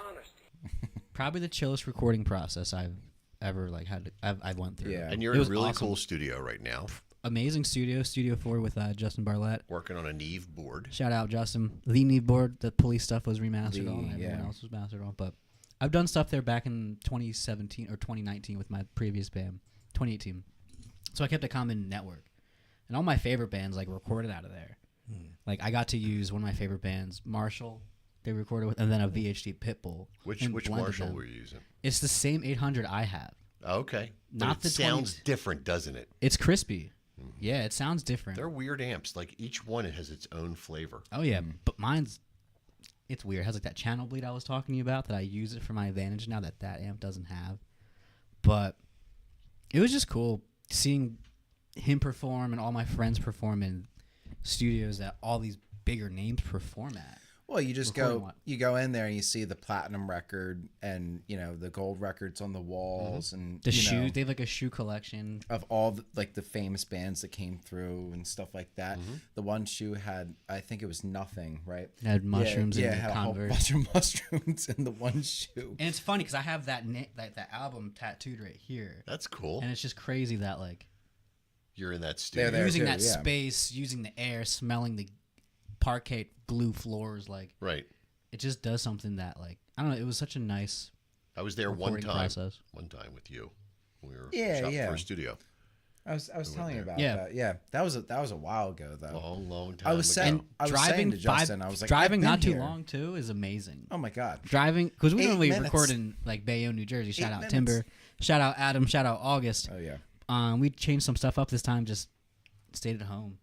Probably the chillest recording process I've ever like had. I've went through. Yeah. And you're It in a was really awesome. cool studio right now, Amazing Studio 4 with Justin Barlett. working on a Neve board. Shout out Justin. The Neve board, the police stuff was remastered on. Everyone yeah. else was mastered on. But I've done stuff there back in 2017 or 2019 with my previous band, 2018. So I kept a common network, and all my favorite bands like recorded out of there. Like I got to use one of my favorite bands, Marshall. They recorded with, and then a VHD Pitbull. Which and which blended Marshall them. were you using? It's the same 800 I have. Okay. But Not it the sounds 20 different, doesn't it? It's crispy. Yeah, it sounds different. They're weird amps. Like each one has its own flavor. Oh yeah, but mine's it's weird. It has like that channel bleed I was talking to you about that I use it for my advantage now that amp doesn't have. But it was just cool seeing him perform and all my friends perform in studios that all these bigger names perform at. Well, you just you go in there and you see the platinum record and, you know, the gold records on the walls and the shoe. They have like a shoe collection of all the famous bands that came through and stuff like that. The one shoe had, I think it was Nothing, right? It had mushrooms yeah, in it had the a whole Converse. bunch of mushrooms in the one shoe. And it's funny because I have that album tattooed right here. That's cool. And it's just crazy that like you're in that studio. Using that space, using the air, smelling the parquet glue floors, like it just does something that like I don't know. It was such a nice. I was there one time. Process. One time with you. We were shopping for a studio. I was telling you about that. Yeah, that was a while ago though. Long time. I was saying to Justin, I was like, driving not too here. long too is amazing. Oh my god, driving because we 8 normally minutes. record in like Bayonne, New Jersey. Shout 8 out minutes. Timber. Shout out Adam. Shout out August. Oh yeah. We changed some stuff up this time. Just stayed at home.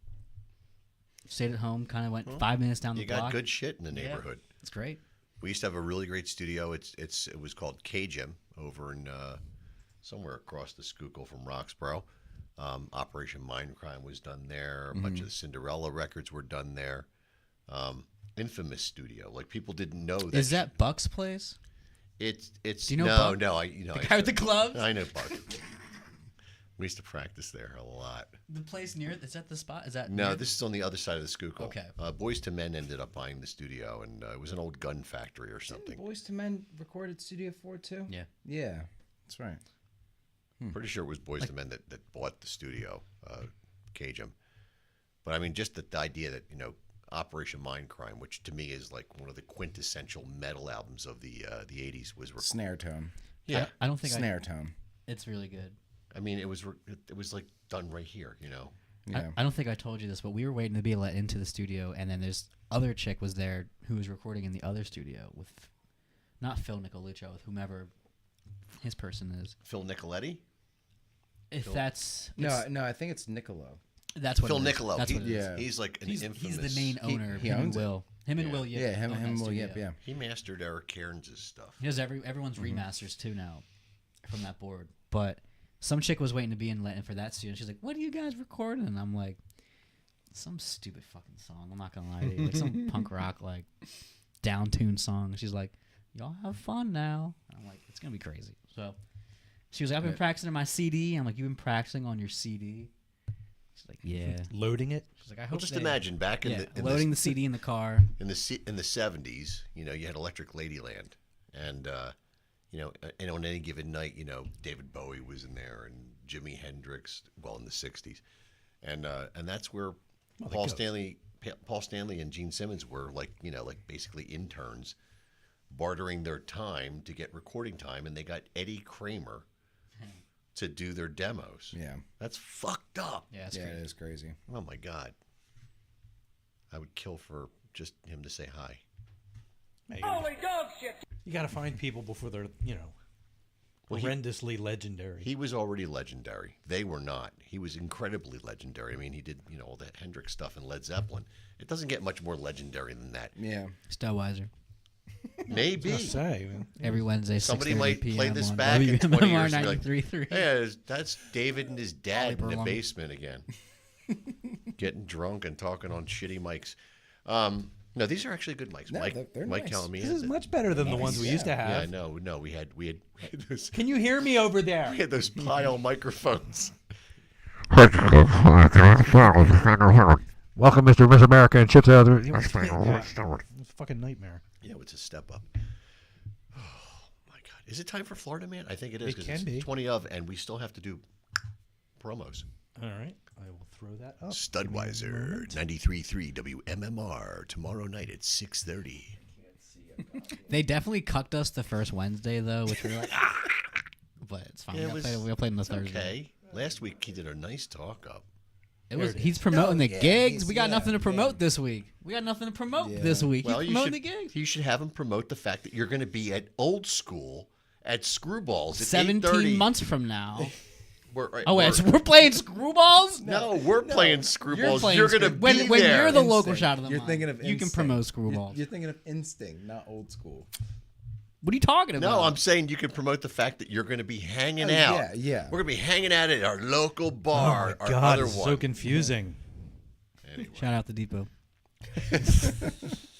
Kind of went 5 minutes down the block. You got good shit in the neighborhood. It's great. We used to have a really great studio. It was called K-Gym over in somewhere across the Schuylkill from Roxborough. Operation Mindcrime was done there. A bunch of Cinderella records were done there. Infamous studio. Like people didn't know that. Is that Buck's place? It's Do you know no Buck? no the guy with the gloves. I know Buck. We used to practice there a lot. The place near is that the spot? Is that no? This is on the other side of the Schuylkill. Okay. Boys to Men ended up buying the studio, and it was an old gun factory or something. Boys to Men recorded Studio 4 too. Yeah, that's right. Pretty sure it was Boys to Men that bought the studio, K-Gym. But I mean, just the idea that Operation Mindcrime, which to me is like one of the quintessential metal albums of the '80s, was Snare Tone. Yeah, I don't think Snare Tone. It's really good. I mean, it was like done right here, Yeah. I don't think I told you this, but we were waiting to be let into the studio, and then this other chick was there who was recording in the other studio with, not Phil Nicoluccio, with whomever his person is. Phil Nicoletti? That's no, I think it's Nicolo. That's what Phil it is. Niccolo. That's what it is. He's like an infamous. He's the main owner. He him and owns it. Will. Him and Will Yip. Yeah, him own and that Will Yip. studio. Yeah. He mastered Eric Cairns' stuff. He does everyone's remasters too now, from that board. But some chick was waiting to be in for that studio. And she's like, "What are you guys recording?" And I'm like, "Some stupid fucking song. I'm not gonna lie to you, like some punk rock like down tuned song." And she's like, "Y'all have fun now." And I'm like, "It's gonna be crazy." So she was like, "I've been practicing on my CD." I'm like, "You've been practicing on your CD?" She's like, "Yeah." Loading it. She's like, "I hope." Well, just imagine back in loading the CD in the car in the '70s. You had Electric Ladyland, and and on any given night, David Bowie was in there and Jimi Hendrix. Well, in the '60s, and that's where Paul Stanley and Gene Simmons were like basically interns, bartering their time to get recording time, and they got Eddie Kramer to do their demos. Yeah, that's fucked up. Yeah, it is crazy. Oh my god, I would kill for just him to say hi. Holy dog shit! You got to find people before they're horrendously legendary. He was already legendary. They were not. He was incredibly legendary. I mean, he did all that Hendrix stuff and Led Zeppelin. It doesn't get much more legendary than that. Yeah, Stellweiser. Maybe. Every Wednesday, Somebody 6:30 might PM play this on back in 20 years. And be like, 93.3. hey, that's David and his dad in the Burlum. basement again, getting drunk and talking on shitty mics. No, these are actually good mics. No, they're Mike nice. Calamia. This is much better than the ones we used to have. Yeah, no, we had those. Can you hear me over there? We had those pile microphones. Welcome, Mr. Miss America and Chips out It's a fucking nightmare. Yeah, it's a step up. Oh my god, is it time for Florida Man? I think it is. It 'cause can it's be. 20 of, and we still have to do promos. All right, I will throw that up. Studweiser 93.3 WMMR tomorrow night at 6:30. They definitely cucked us the first Wednesday though, which we were like, but it's fine. Yeah, We'll play them this Thursday. Okay. Last week he did a nice talk up. He's promoting the gigs. We got yeah, nothing to promote this week. We got nothing to promote this week. Well, He's promoting the gigs. You should have him promote the fact that you're going to be at Old School at Screwballs at 17 8:30. months from now. Oh, wait, so we're playing screwballs? No, we're playing screwballs. Playing You're gonna when be when there. you're the local shot of the You're month, thinking of you can Instinct. promote screwballs. You're thinking of Instinct, not old school. What are you talking about? No, I'm saying you can promote the fact that you're going to be hanging Oh, out. yeah. We're going to be hanging out at our local bar. Oh my our God, other it's one. so confusing. Anyway. Shout out to Depot.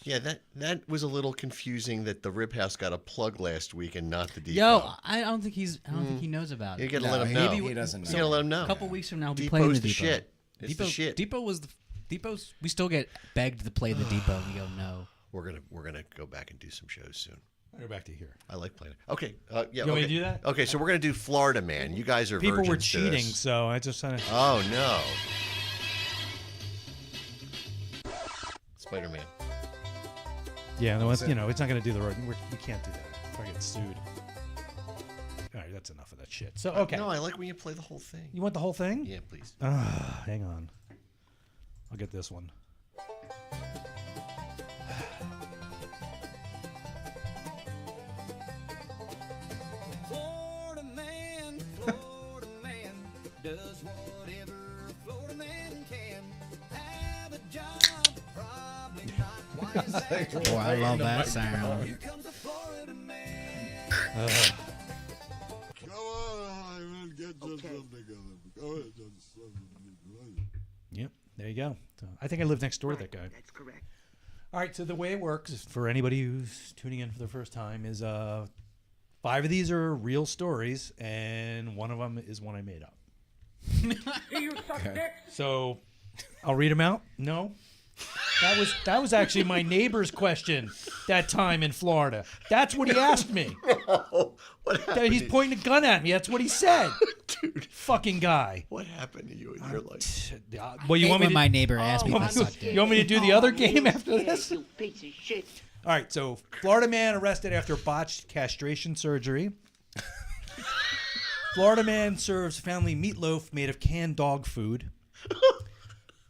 Yeah, that was a little confusing that the Rib House got a plug last week and not the Depot. Yo, I don't think he knows about it. You gotta let him know. He doesn't know. You gotta let him know. A couple weeks from now, we'll be Depot's playing the the Depot. shit. It's Depot, the shit. Depot was Depot's. We still get begged to play the Depot, and we go no. We're gonna go back and do some shows soon. Go back to here. I like playing it. Okay. Yeah. You want me okay. to do that? Okay, so we're gonna do Florida Man. You guys are People were virgins to cheating, this. so I just kind of. Oh no. Spider-Man. Yeah, no, it's not going to do the road. We can't do that. If I get sued. All right, that's enough of that shit. So okay. No, I like when you play the whole thing. You want the whole thing? Yeah, please. Hang on. I'll get this one. Florida man does whatever Florida man can. Have a job, probably not quite as active. Boy, I love that sound. Here comes a Florida man. Yep, there you go. So I think I live next door to that guy. That's correct. All right, so the way it works for anybody who's tuning in for the first time is 5 of these are real stories, and one of them is one I made up. You suck dick. So I'll read them out. No, that was actually my neighbor's question that time in Florida. That's what he asked me. What happened? He's pointing a gun at me. That's what he said. Dude, fucking guy. what happened to you in your life? Well, you Hate want me when to? my neighbor asked me you if I want me- sucked dick. you want me to do the other game after Yeah, this? you piece of shit. All right, so Florida man arrested after botched castration surgery. Florida man serves family meatloaf made of canned dog food.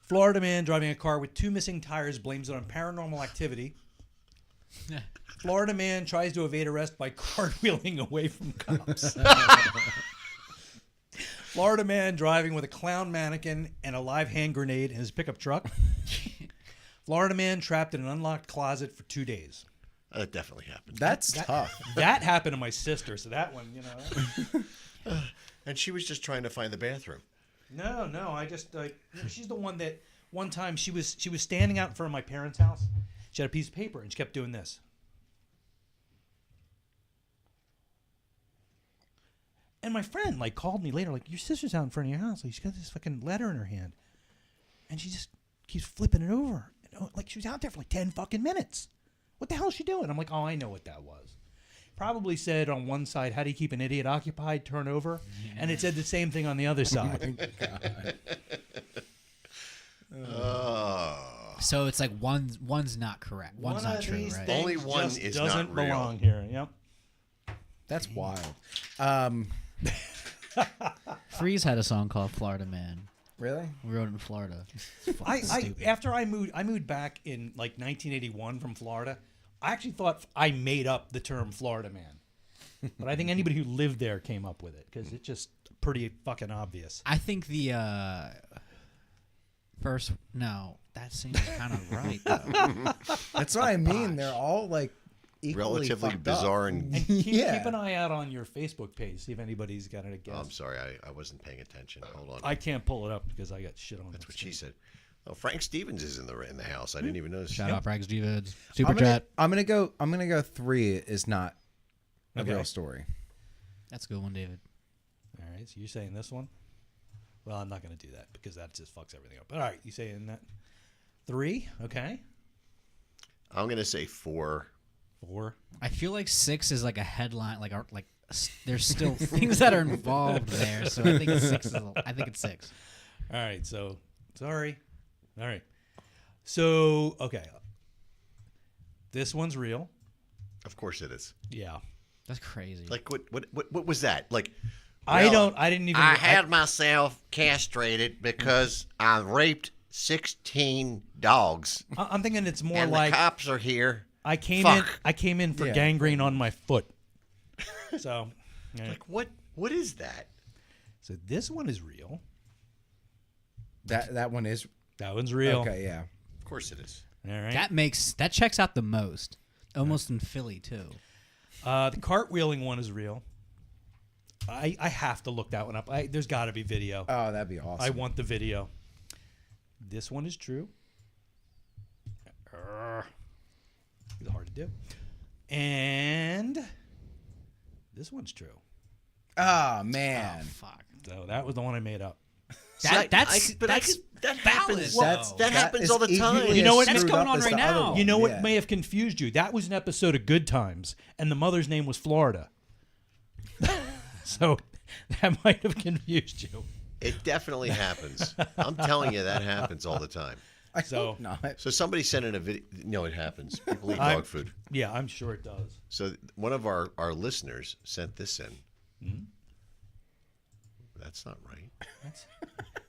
Florida man driving a car with 2 missing tires blames it on paranormal activity. Florida man tries to evade arrest by cartwheeling away from cops. Florida man driving with a clown mannequin and a live hand grenade in his pickup truck. Florida man trapped in an unlocked closet for 2 days. That definitely happened. That's tough. That happened to my sister, so that one, And she was just trying to find the bathroom. No, I just she's the one that one time she was standing out in front of my parents' house. She had a piece of paper and she kept doing this. And my friend called me later, your sister's out in front of your house. She's got this fucking letter in her hand, and she just keeps flipping it over. She was out there for 10 fucking minutes. What the hell is she doing? I'm like, oh, I know what that was. Probably said on one side, how do you keep an idiot occupied? Turn over. And it said the same thing on the other side. So it's one's not correct. One's not true, right? Only one just is doesn't not real. belong here. Yep. That's wild. Freeze had a song called Florida Man. Really? We wrote it in Florida. After I moved back in 1981 from Florida. I actually thought I made up the term Florida man, but I think anybody who lived there came up with it because it's just pretty fucking obvious. I think the that seems kind of right. Though. That's what I mean. They're all equally Relatively fucked bizarre up. and Keep an eye out on your Facebook page, see if anybody's got a guess. Oh, I'm sorry, I wasn't paying attention. Hold on. I can't pull it up because I got shit on. That's what she said. Oh, Frank Stevens is in the house. I didn't even notice. Shout out Frank Stevens. Super chat. I'm gonna go 3 is not a Okay. real story. That's a good one, David. All right, so you're saying this one? Well, I'm not going to do that because that just fucks everything up. All right, you saying that 3? Okay. I'm gonna say 4. 4. I feel like 6 is a headline. There's still things that are involved there. So I think it's 6. I think it's 6. All right, so sorry. All right. So, okay. This one's real. Of course it is. Yeah. That's crazy. What was that? I didn't even. I had myself castrated because I raped 16 dogs. I'm thinking it's more and like the cops are here. I came in for Yeah. gangrene on my foot. So, What is that? So this one is real. That one is. That one's real. Okay, yeah. Of course it is. All right. That checks out the most. Almost in Philly too. The cartwheeling one is real. I have to look that one up. There's got to be video. Oh, that'd be awesome. I want the video. This one is true. It's hard to do. And this one's true. Oh man. Oh, fuck. So that was the one I made up. That happens. That happens all the time. You know what? That's going on right now. You know what may have confused you? That was an episode of Good Times, and the mother's name was Florida. So that might have confused you. It definitely happens. I'm telling you, that happens all the time. So So somebody sent in a video. No, it happens. People eat dog food. Yeah, I'm sure it does. So one of our listeners sent this in. Mm-hmm. That's not right.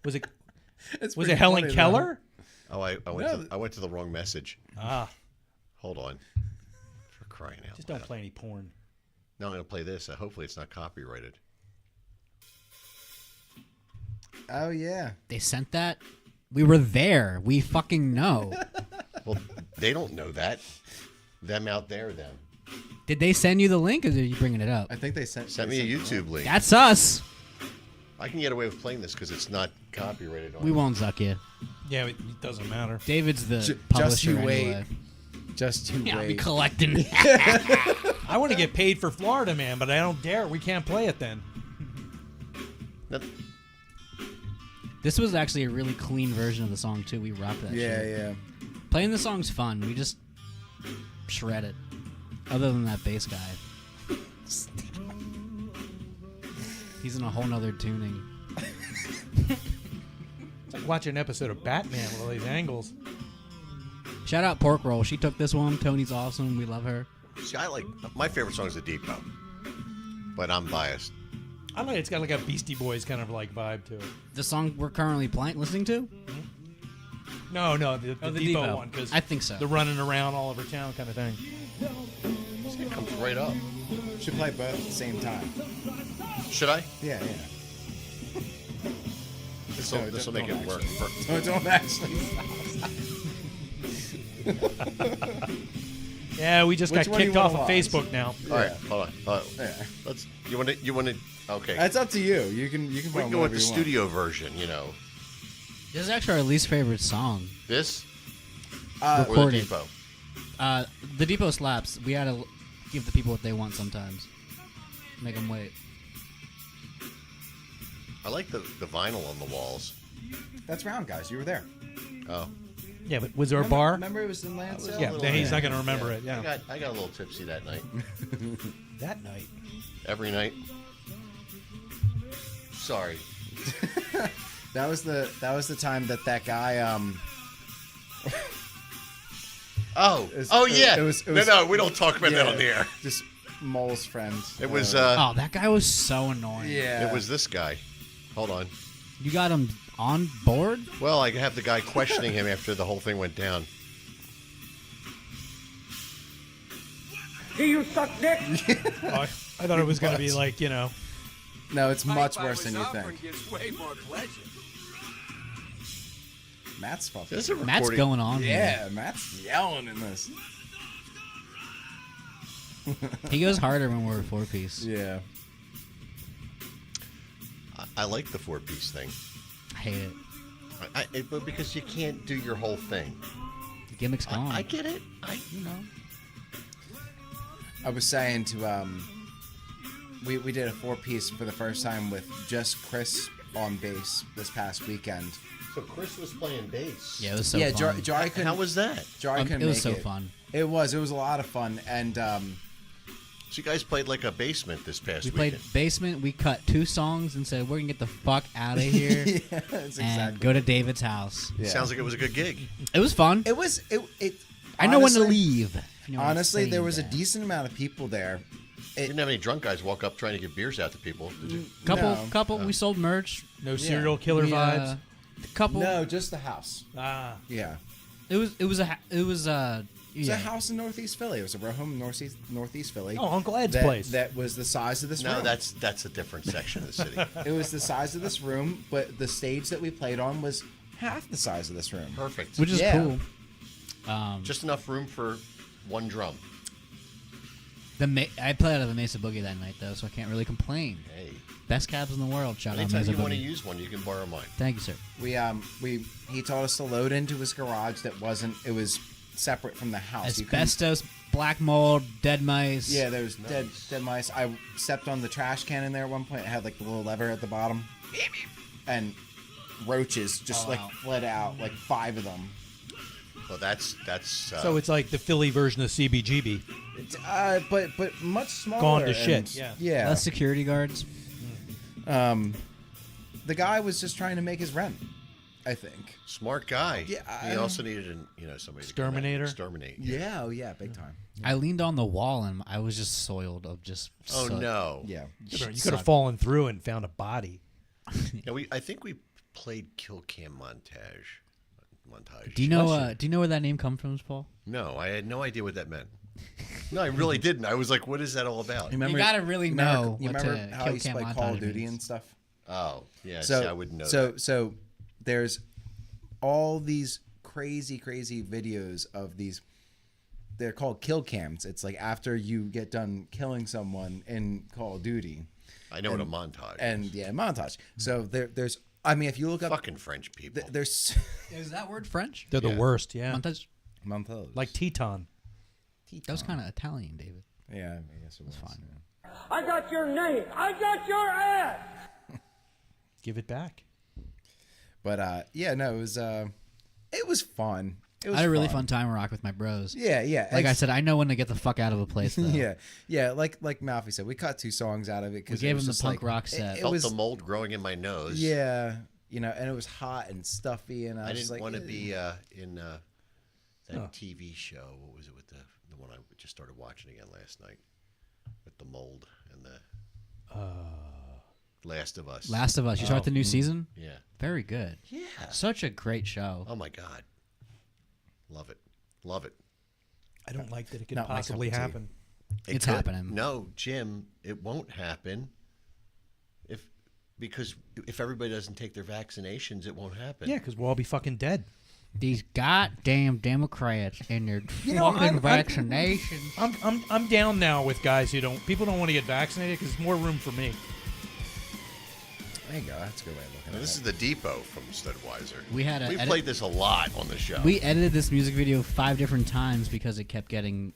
Was it? It's Was pretty it Helen funny, Keller? Oh, I went to the wrong message. Ah, Hold on. For crying out just loud. don't play any porn. No, I'm going to play this. Hopefully it's not copyrighted. Oh yeah. They sent that. We were there. We fucking know. Well, they don't know that. Them out there, them. Did they send you the link, or did you bringing it up? I think they sent me a YouTube link. That's us. I can get away with playing this because it's not copyrighted. We won't zuck you. Yeah, it doesn't matter. David's the Just publisher you wait. anyway. Just you Yeah, I'll be wait. collecting. I want to get paid for Florida Man, but I don't dare. We can't play it then. This was actually a really clean version of the song too. We rocked that Yeah, shit. yeah. Playing the song's fun. We just shred it. Other than that bass guy. He's in a whole nother tuning. It's like watching an episode of Batman with all these angles. Shout out Pork Roll. She took this one. Tony's awesome. We love her. See, my favorite song is The Depot, but I'm biased. I like it. It's got like a Beastie Boys kind of like vibe to it. The song we're currently listening to? No, the the Depot Depot. one. Cause I think so. The running around all over town kind of thing. It comes right up. Should play both at the same time. Should I? Yeah, yeah. This will make it work. No, don't actually. Yeah, we just Which got one do you kicked off wanna of watch? Facebook now. All right, hold on. Yeah. Let's. You want to? Okay. That's up to you. You can. We put can on go with whatever the you want. studio version. You know, This is actually our least favorite song. this Uh, or the recorded. Depot. The Depot slaps. We had to give the people what they want sometimes. Make them wait. I like the vinyl on the walls. That's round, guys. You were there. Oh, Yeah, but was there a bar? Remember it was in Lansdale? Yeah, then he's not going to remember it. Yeah. I got a little tipsy that night. That night. Every night. Sorry. That was the time that guy Oh, It was- oh it- yeah. it was- no, we don't talk about that on the air. Just Mole's friend. It was. Oh, that guy was so annoying. Yeah. It was this guy. Hold on. You got him on board? Well, I have the guy questioning him after the whole thing went down. Do you suck dick? Oh, I thought it was going to be like, you know. No, it's much Fight worse was than you offering think. gives way more pleasure. Matt's fucking. There's a Matt's recording- going on. Yeah, Matt's yelling in this. He goes harder when we're a four-piece. Yeah. I like the 4-piece thing. I hate it. But because you can't do your whole thing. The gimmick's gone. I get it. I was saying to we did a 4-piece for the first time with just Chris on bass this past weekend. So Chris was playing bass. Yeah, it was so yeah, fun. Jari couldn't. How was that? Jari couldn't it was make so fun. It was a lot of fun, and So you guys played like a basement this past We weekend. played Basement. We cut 2 songs and said, we're going to get the fuck out of here yeah, that's and exactly. go to David's house. Yeah. Sounds like it was a good gig. It was fun. It was it. I know when to honestly- leave. if you know what I'm Honestly, there saying was a there. decent amount of people there. Didn't have any drunk guys walk up trying to give beers out to people, did you? Couple. We sold merch. No serial killer We, vibes. Couple. No, just the house. Ah. Yeah. It was It's Yeah. a house in Northeast Philly. It was a row home in Northeast Philly. Oh, Uncle Ed's that, place. That was the size of this room. No, that's a different section of the city. It was the size of this room, but the stage that we played on was half the size of this room. Perfect. Which is Yeah. cool. Just enough room for one drum. I played out of a Mesa Boogie that night though, so I can't really complain. Hey, Best cabs in the world. Shout out anytime Mesa you want to Boogie. use one, you can borrow mine. Thank you, sir. He taught us to load into his garage it was separate from the house. You couldn't- Asbestos, black mold, dead mice. Yeah, there was dead mice. I stepped on the trash can in there at one point. It had like the little lever at the bottom, and roaches just wow. fled out, like 5 of them. Well, that's So it's like the Philly version of CBGB. It's, but much smaller. Gone to and- shit. Yeah. Less security guards. The guy was just trying to make his rent, I think. smart guy. Yeah, he also needed somebody to come in and Exterminator? exterminate. Yeah, big time. I leaned on the wall and I was just soiled of just. Oh soot. no. Yeah. You could have fallen through and found a body. Yeah, I think we played Kill Cam montage. Do you know? Do you know where that name comes from, Paul? No, I had no idea what that meant. No, I really didn't. I was like, "What is that all about?" You gotta really know You what remember to how Kill you used to Cam play Call of montage Duty means. and stuff? Oh, yeah. So see, I wouldn't know. So there's all these crazy videos of these. They're called kill cams. It's like after you get done killing someone in Call of Duty. I know what a montage and is. yeah, montage. So there's. I mean, if you look up fucking French people, there's. Is that word French? They're the worst. Yeah. Montage. Montage. Like Teton. That was kind of Italian, David. Yeah, I guess it was fine. Yeah. I got your name. I got your ass. Give it back. But yeah, no, it was fun. It was I had a really fun time in Rock with my bros. Yeah. Like I said, I know when to get the fuck out of a place. Though. yeah. Like Malfi said, we cut 2 songs out of it because We gave him the punk rock set. It Felt was the mold growing in my nose. Yeah, and it was hot and stuffy, and I was didn't like, want to "Eh." be in that TV show. What was it with the one I just started watching again last night with the mold and the Last of Us. Last of Us. You start the new season? Yeah. Very good. Yeah. Such a great show. Oh my God. Love it. Love it. I don't like that it could Not my possibly cup of tea. happen. It's could. happening. No, Jim, it won't happen. Because if everybody doesn't take their vaccinations, it won't happen. Yeah, because we'll all be fucking dead. These goddamn Democrats and their know, fucking I'm- vaccinations. I'm down now with guys who don't. People don't want to get vaccinated because there's more room for me. There you go. That's a good way of looking Now, at this it. is the Depot from Studweiser. We played this a lot on the show. We edited this music video 5 different times because it kept getting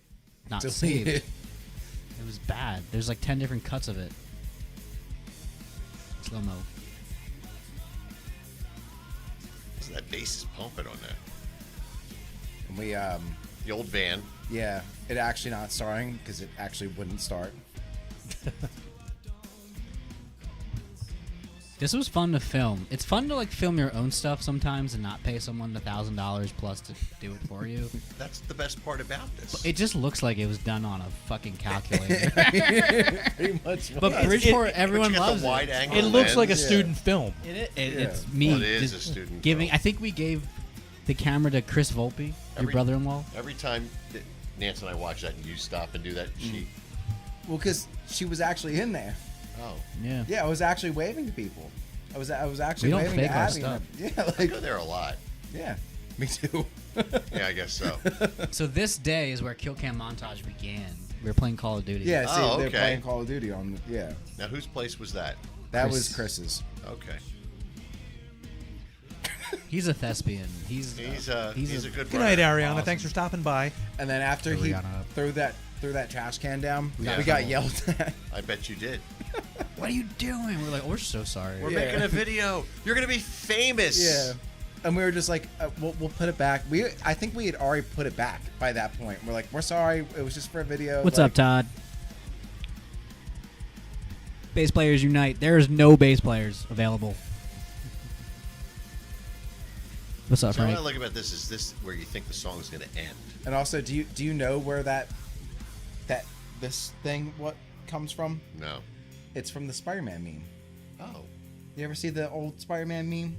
not saved. Deleted. It was bad. There's like 10 different cuts of it. Slow mo. So that bass is pumping on that. And we The old van. yeah, it actually not starting because it actually wouldn't start. This was fun to film. It's fun to like film your own stuff sometimes and not pay someone $1,000 plus to do it for you. That's the best part about this. It just looks like it was done on a fucking calculator. Pretty much. But Bridgeport, everyone you got loves the wide it. angle It looks lens. like a student film. It's me. Well, it is just a student giving. film. I think we gave the camera to Chris Volpe, your brother-in-law. Every time that Nance and I watch that and you stop and do that, Well, because she was actually in there. Oh. Yeah. Yeah, I was actually waving to people. I was actually We don't waving fake to our Abby. stuff. Yeah, I like go there a lot. yeah, me too. Yeah, I guess so. So this day is where Kill Cam Montage began. We were playing Call of Duty. Yeah, see, Oh, they're okay. playing Call of Duty on. Yeah, Now, whose place was that? that Chris. was Chris's. Okay. He's a thespian. He's He's a good Good night, brother. Ariana. Awesome. Thanks for stopping by. And then after he Rihanna. threw that trash can down, Yeah. we got yelled at. I bet you did. What are you doing? We're like, we're so sorry. We're Yeah. making a video. You're going to be famous. Yeah. And we were just like, we'll put it back. I think we had already put it back by that point. We're like, we're sorry. It was just for a video. What's like, up, Todd? Bass players unite. There is no bass players available. What's up, So what I Frank? like about this is this where you think the song is going to end. And also, do you know where this thing what comes from? No. It's from the Spider-Man meme. Oh. You ever see the old Spider-Man meme?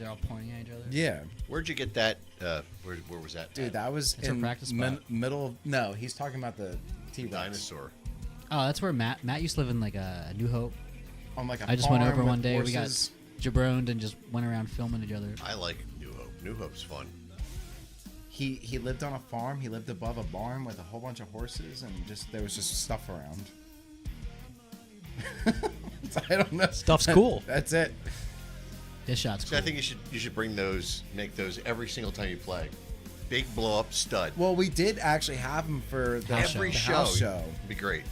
They're all pointing at each other. Yeah. Where'd you get that? Where was that? Dude, that was It's a in practice spot. middle of... No, he's talking about the T-Rex. Dinosaur. Oh, that's where Matt used to live in like a New Hope. On like a I just went farm over with one day. horses. We got jabroned and just went around filming each other. I like New Hope. New Hope's fun. He lived on a farm. He lived above a barn with a whole bunch of horses, and just there was just stuff around. I don't know. Stuff's cool. That's it. This shot's So cool. I think you should bring those, make those every single time you play. Big blow up stud. Well, we did actually have him for the Every the show. house show. It'd be great.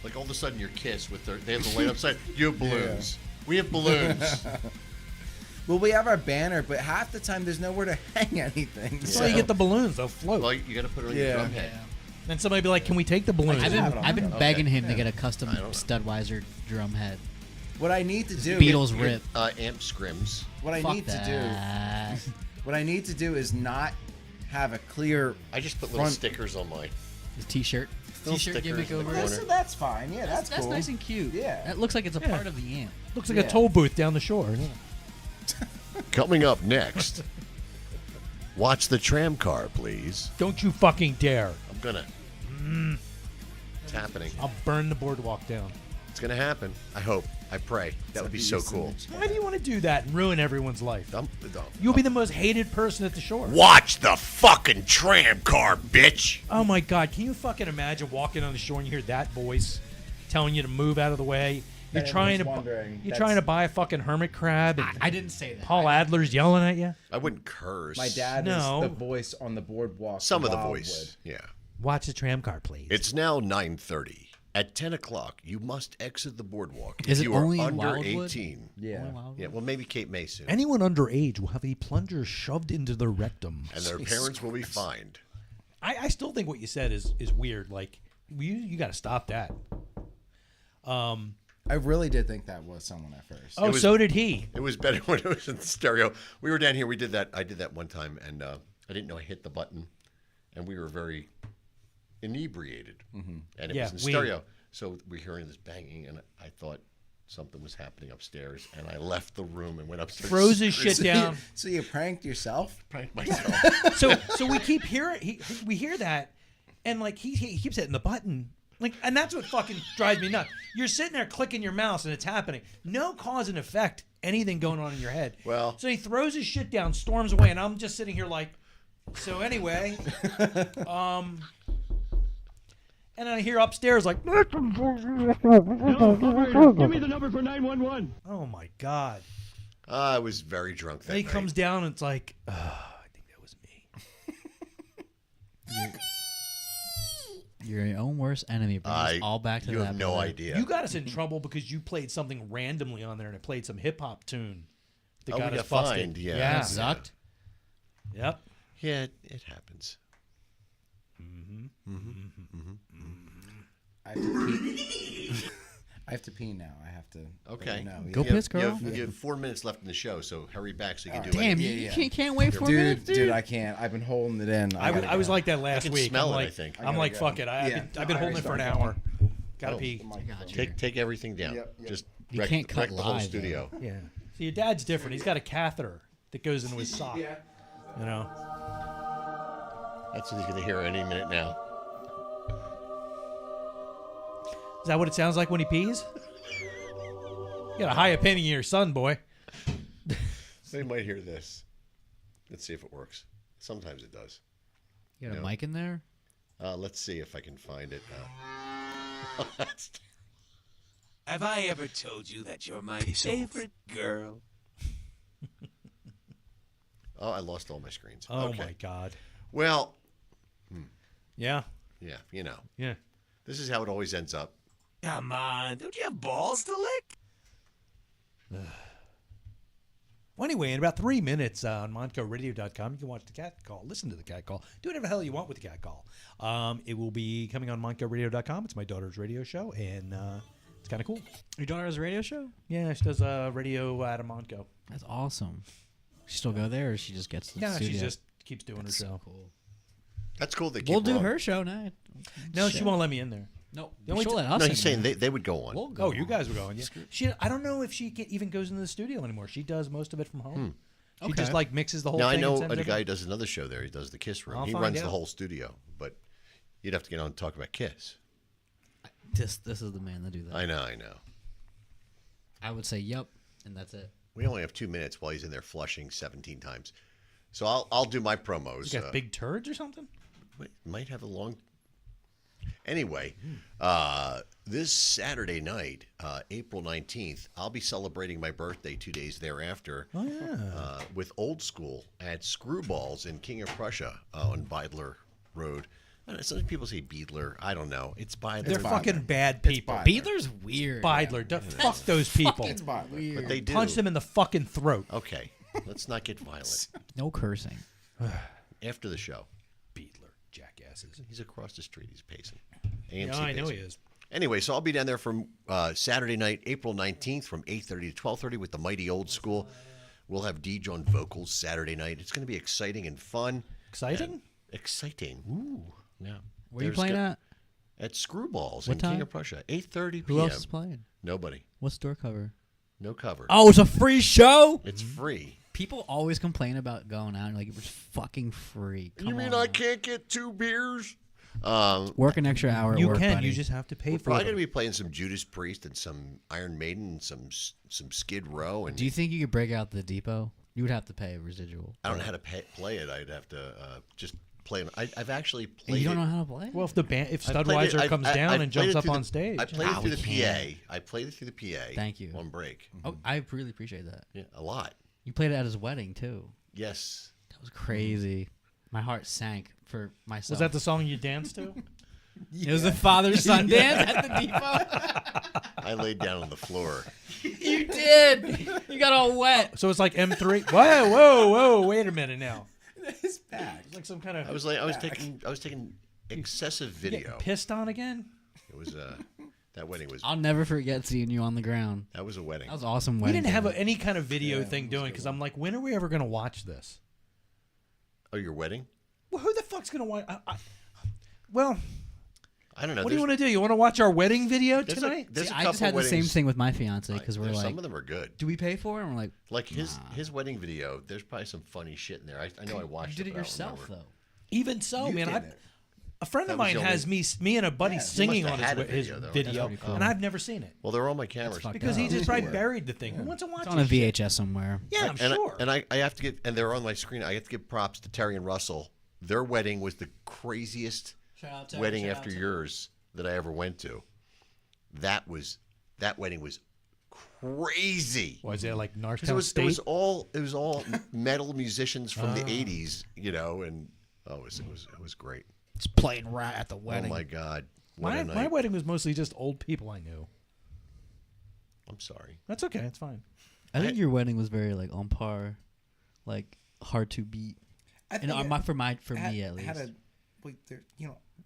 Like all of a sudden your Kiss with they have the light upside. You have balloons. We have balloons. Well, we have our banner, but half the time there's nowhere to hang anything. That's why you get the balloons. They'll float. Well, you got to put it on your drum head. Then somebody be like, "Can we take the balloons?" I've been begging him to Yeah. get a custom Studweiser drum head. What I need to do, Beatles rip. Amp scrims. What I Fuck need that. to do, what I need to do is not have a clear. I just put little front- stickers on my T-shirt. Little T-shirt stickers gimmick in the over corner. it. So that's fine. Yeah, that's That's cool. nice and cute. Yeah. That looks like it's a Yeah. part of the amp. Looks like Yeah. a toll booth down the shore. Yeah. Coming up next, watch the tram car, please. Don't you fucking dare! I'm gonna. It's happening. I'll burn the boardwalk down. It's gonna happen. I hope. I pray. That would be so cool. Why do you want to do that and ruin everyone's life? Dump. You'll be the most hated person at the shore. Watch the fucking tram car, bitch. Oh my God! Can you fucking imagine walking on the shore and you hear that voice telling you to move out of the way? You're Everyone's trying to wondering. you're That's- trying to buy a fucking hermit crab. And I didn't say that. Paul Adler's yelling at you. I wouldn't curse. My dad No. is the voice on the boardwalk. Some of the Wildwood. voice. Yeah. Watch the tram car, please. It's now 9:30. At 10 o'clock, you must exit the boardwalk Is if it you are only in under Wildwood? 18. Yeah. Yeah. Well, maybe Cape May soon. Anyone underage will have a plunger shoved into the rectum. And their parents will be fined. I still think what you said is weird. Like you got to stop that. I really did think that was someone at first. Oh, so did he. It was better when it was in stereo. We were down here. We did that. I did that one time, and I didn't know I hit the button, and we were very inebriated, and it Yeah, was in stereo. So we're hearing this banging, and I thought something was happening upstairs, and I left the room and went upstairs. Froze his shit down. So you pranked yourself? Pranked myself. So we keep hearing we hear that, and like he keeps hitting the button. Like, and that's what fucking drives me nuts. You're sitting there clicking your mouse and it's happening. No cause and effect, anything going on in your head. Well. So he throws his shit down, storms away, and I'm just sitting here like, so anyway, and I hear upstairs like, Give me the number for 911. oh my God. I was very drunk that And he night. comes down and it's like, I think that was me. You're your own worst enemy. Bring us all back to you that. have no brother. idea. You got us in trouble because you played something randomly on there and it played some hip hop tune. That Oh, got we us got busted. fined, yeah. Yeah. That sucked. Yep. Yeah, it happens. I have to pee. I have to pee now. I have to. Okay. No, Go You have- piss, girl. You have 4 minutes left in the show, so hurry back so you can do Damn, it. you can't wait 4 minutes, dude, dude. I can't. I've been holding it in. I was like that last can week. smell I'm it, I like, think. I'm like, fuck it. I've been holding it for an hour. Gotta pee. Take everything down. Just You wreck, can't cut wreck the whole live, studio. Yeah. See, your dad's different. He's got a catheter that goes into his sock. Yeah. You know. That's what he's going to hear any minute now. Is that what it sounds like when he pees? You got a high opinion of your son, boy. They might hear this. Let's see if it works. Sometimes it does. You got a No. mic in there? Let's see if I can find it now. That's Have I ever told you that you're my favorite girl? Oh, I lost all my screens. Oh Okay. my God. Well, Yeah. yeah, you know. Yeah. This is how it always ends up. Come on, don't you have balls to lick? Well, anyway, in about 3 minutes on MoncoRadio.com, you can watch the Cat Call, listen to the Cat Call, do whatever the hell you want with the Cat Call. It will be coming on MoncoRadio.com. It's my daughter's radio show, and it's kind of cool. Your daughter has a radio show? Yeah, she does a radio out of Monco. That's awesome. She still go there, or she just gets to the Yeah, studio? she just keeps doing That's her so show. cool. That's cool. They keep We'll do her on. her show now. No, she won't let me in there. No, The only she'll t- let us No, in he's saying there. they would go on. We'll go Oh, you on. guys were going. Yeah. I don't know if she even goes into the studio anymore. She does most of it from home. She just like mixes the whole Now thing. I know and sends a it guy in. who does another show there. He does the Kiss Room. I'll He find runs the out. whole studio, but you'd have to get on and talk about Kiss. This is the man to do that. I know. I would say yep, and that's it. We only have 2 minutes while he's in there flushing 17 times. So I'll do my promos. You got big turds or something? Might have a long. Anyway, this Saturday night, April 19th, I'll be celebrating my birthday 2 days thereafter. Oh, yeah. With Old School at Screwballs in King of Prussia on Beidler Road. Some people say Beidler. I don't know. It's Beidler. They're fucking bad people. Beidler's weird. Beidler. Fuck those people. It's Beidler. But they do. Punch them in the fucking throat. Okay, let's not get violent. No cursing. After the show. Beidler. Jackasses. He's across the street. He's pacing. Yeah, I know he is. Anyway, so I'll be down there from Saturday night, April 19th from 8:30 to 12:30 with the Mighty Old School. We'll have Deej on vocals Saturday night. It's going to be exciting and fun. Exciting? Exciting. Ooh. Yeah. Where are you There's playing go- at? At Screwballs What in time? King of Prussia. 8:30 p.m. Who else is playing? Nobody. What's door cover? No cover. Oh, it's a free show. It's free. People always complain about going out and like it was fucking free. Come You mean on I now. can't get 2 beers? Work an extra hour. At You work, can. buddy. You just have to pay We're for probably it. going to be playing some Judas Priest and some Iron Maiden and some Skid Row. And Do you think you could break out the depot? You would have to pay a residual. I don't know how to play it. I'd have to just play it. I've actually played You don't it. know how to play? Well, if the band, if I played it- Studweiser I- comes I- down I and played jumps it up through on the- stage, I played it Ah, through we the can't. PA. I played it through the PA. Thank you. On break. Oh, I really appreciate that. Yeah, a lot. You played it at his wedding too. Yes. That was crazy. My heart sank for myself. was that the song you danced to? It was a father-son dance at the depot. I laid down on the floor. You did. You got all wet. So it's like M3. Whoa! Wait a minute now. His back. It's like some kind of. I was taking excessive video. Getting pissed on again? It was that wedding was I'll never forget seeing you on the ground. that was a wedding. That was awesome We wedding. didn't have day. any kind of video thing doing because I'm like, when are we ever going to watch this? Oh, your wedding? Well, who the fuck's going to watch? Well, I don't know. what do you want to do? You want to watch our wedding video there's tonight? There's See, a I just couple had the same weddings- thing with my fiance because we're like, some of them are good. do we pay for it? And we're like, Like his wedding video. There's probably some funny shit in there. I know I watched you did it. it but I don't yourself remember. though. Even so, You man, did it. a friend of That was mine the has me and a buddy Yeah, singing must on have his had a his video, though. video, That's pretty cool. and I've never seen it Well, they're on my cameras. fucked because up. he just probably Yeah. buried the thing. Who wants to watch It's on a his shit? VHS somewhere. Yeah, I'm sure. And I have to give, and they're on my screen. I have to give props to Terry and Russell. Their wedding was the craziest wedding after yours that I ever went to. That wedding was crazy. Was it like Because Northtown it was State? it was all metal musicians from the '80s, you know, and it was great. It's playing right at the Oh wedding. my God, what my a night! my wedding was mostly just old people I knew. I'm sorry. That's okay. It's fine. I think your wedding was very like on par, like hard to beat. I And think for me at least.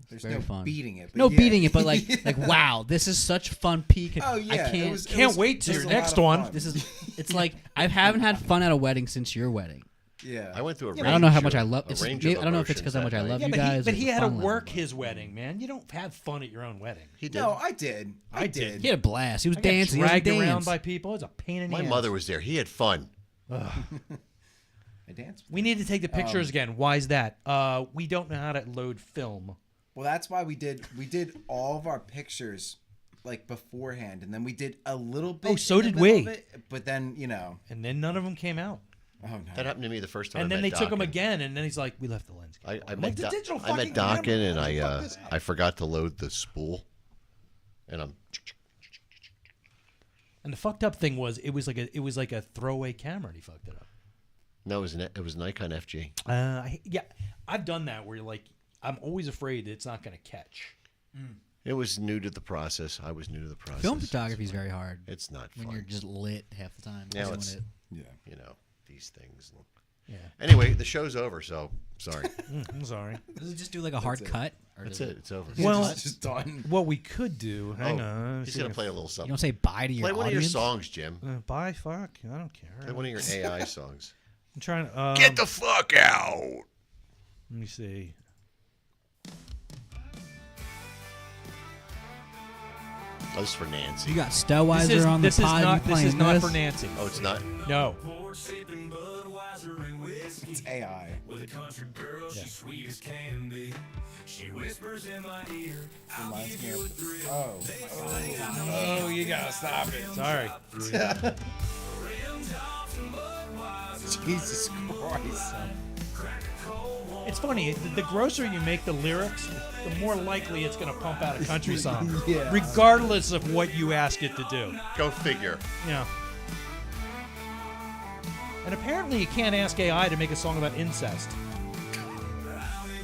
There's Very no fun. beating it. But No yeah. beating it, but like wow, this is such fun peak. Oh, yeah, I it can't was- Can't wait to it was your a lot next of one. fun. This is it's like I haven't had fun at a wedding since your wedding. Yeah. I went through a I don't know how much I range love. of- a It's, range maybe, of I don't know if it's emotions because how much I that love night. you but guys. he or the had to fun work level. his wedding, man. You don't have fun at your own wedding. He did. No, I did. I did. did. He had a blast. He was I got dancing. He was dragged around dance. by people. It's a pain in the My ass. mother was there. He had fun. I danced. We need to take the pictures again. Why is that? We don't know how to load film. Well, that's why we did all of our pictures like beforehand, and then we did a little bit. Oh, so in the did middle we. of it, but then And then none of them came out. Oh no. That happened to me the first time. And I then met they took him Dokken. again, and then he's like, "We left the lens." I I'm met like, the digital I met fucking camera. Dokken, and How the fuck this I forgot to load the spool, and I'm. And the fucked up thing was, it was like a throwaway camera, and he fucked it up. No, it was Nikon FG. Yeah, I've done that where you're like, I'm always afraid that it's not going to catch. It was new to the process. I was new to the process. Film photography is very hard. It's not when fun. you're just lit half the time. Now doing it's it. you know these things. Yeah. Anyway, the show's over. So sorry. I'm sorry. Does it just do like a hard cut? Or That's does it. It's over. Well, It's just done. what we could do. Hang Oh, on. he's gonna play a little something. You don't say bye to your Play one of your audience? songs, Jim. Bye, fuck. I don't care. Play one of your AI songs. I'm trying to. Get the fuck out! Let me see. Oh, this is for Nancy. You got Stellweiser on the pod. This is not for Nancy. Oh, it's not? No. It's AI. Yeah. She whispers in my ear. Reminds me of. Oh, you gotta stop it. Sorry. Jesus Christ. It's funny. The grosser you make the lyrics, the more likely it's going to pump out a country song, Yeah. regardless of what you ask it to do. Go figure. Yeah. And apparently, you can't ask AI to make a song about incest.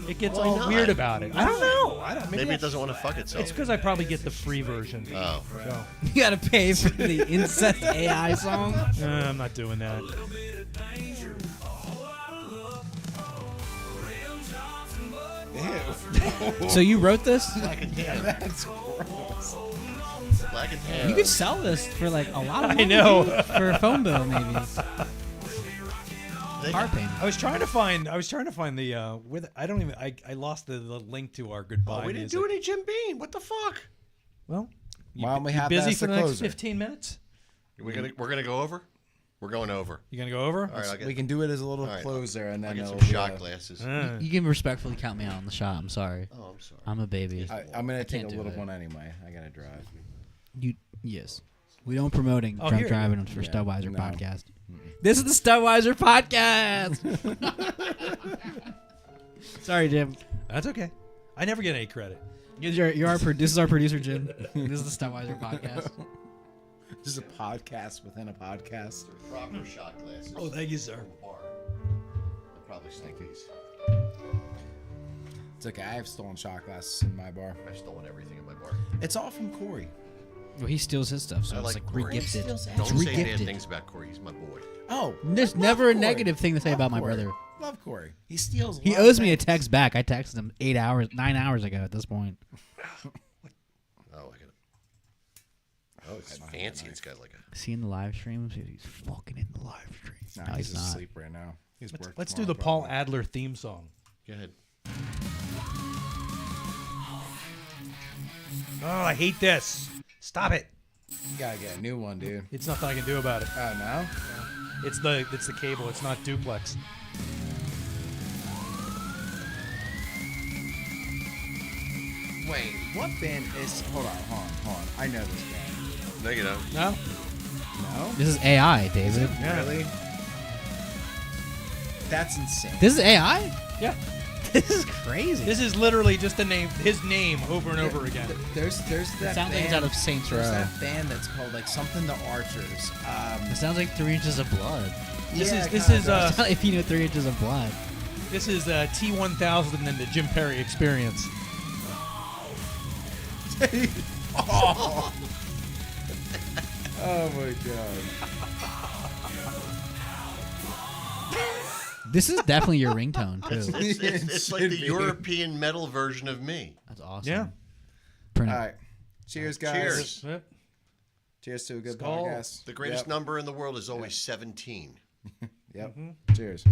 It gets Why all not? weird about it. I don't know. Maybe it doesn't want to fuck itself. It's because I probably get the free version. Oh. So. You gotta pay for the incest AI song. I'm not doing that. Ew. So you wrote this? Black and tan. That's gross. Black and tan. You could sell this for like a lot of I money. know. dude, for a phone bill, maybe. Car payment. I was trying to find the with I don't even I lost the link to our goodbye. Oh, we didn't music. do any Jim Beam. What the fuck? Well, Why don't we you have busy that as for the the next closer? 15 minutes? We're gonna go over. We're going over. You gonna go over? All right, I'll get, We can do it as a little all right, closer, and I'll then get some it'll be shot a- glasses. You can respectfully count me out on the shot. I'm sorry. Oh, I'm sorry. I'm a baby. I'm gonna take a can't do little it. one anyway. I gotta drive. Yes. We don't promoting Oh, drunk here. driving for Yeah, Stellweiser no. podcast. This is the Stellweiser podcast. Sorry, Jim. That's okay. I never get any credit. You're our this is our producer, Jim. This is the Stellweiser podcast. This is a podcast within a podcast. Proper shot glasses. Oh, thank you, sir. I'll probably snake these. It's okay. I have stolen shot glasses in my bar. I've stolen everything in my bar. It's all from Corey. Well, he steals his stuff, so I it's like like Corey. re-gifted. Steals It's Don't say bad re-gifted. things about Corey. He's my boy. Oh, There's love never a Corey. negative thing to say Love about my Corey. brother. Love Corey. He steals. He lot of owes me a things. text back. I texted him 9 hours ago at this point. Oh, I got it. Oh, it's fancy. It's got like a. See in the live stream? He's fucking in the live stream. Nah, No, he's he's not. asleep right now. He's working. Let's do the Paul Adler theme song. Go ahead. Oh, I hate this. Stop it. You gotta get a new one, dude. It's nothing I can do about it. Oh no. It's the cable. It's not duplex. Wait, what band is? Hold on. I know this band. No, you don't. No. No. This is AI, David. Yeah. Really? That's insane. This is AI? Yeah. This is crazy. This is literally just his name over and over again. There's that sounds like it's band- out of Saints There's Row. that band that's called like something the Archers. It sounds like 3 inches of blood. This Yeah, is it this kinda is does. If you know 3 inches of blood. this is T1000 and the Jim Perry Experience. oh. Oh my god. This is definitely your ringtone, too. It's like the European metal version of me. That's awesome. Yeah. Print All it. right. Cheers, guys. Cheers. Yep. Cheers to a good Skull. podcast. The greatest Yep. number in the world is always 17. Yep. Cheers.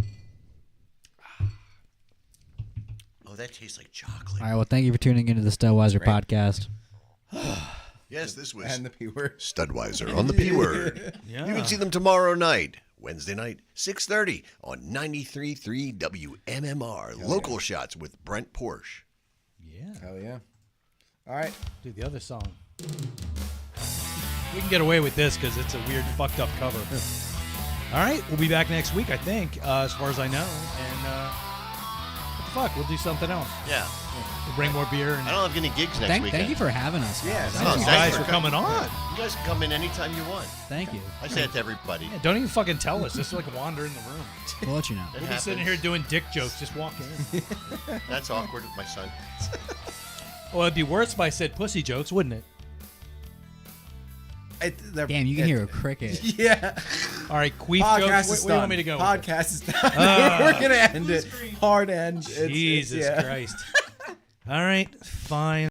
Oh, that tastes like chocolate. All right, well, thank you for tuning into the Stellweiser podcast. Yes, this was And the P word. Studweiser on the P word. Yeah. You can see them tomorrow night, Wednesday night, 6:30 on 93.3 WMMR. Local shots with Brent Porsche. Yeah. Hell yeah. All right. Do the other song. We can get away with this because it's a weird, fucked up cover. All right, we'll be back next week, I think, as far as I know. And what the fuck, we'll do something else. Yeah. We'll bring more beer. And I don't have any gigs next weekend. Thank you for having us. Guys. Yeah, thank you guys for coming on. You guys can come in anytime you want. Thank you. I say it to everybody. Yeah, don't even fucking tell us. Just like wander in the room. We'll let you know. It We'll be happens. sitting here doing dick jokes. Just walk in. That's awkward with my son. Well, it'd be worse if I said pussy jokes, wouldn't it? Damn, you can hear a cricket. Yeah. All right, queef Podcast jokes. is Where do you done. want me to go? with it? Podcast is done. We're gonna end it. Hard end. Jesus Christ. All right, fine.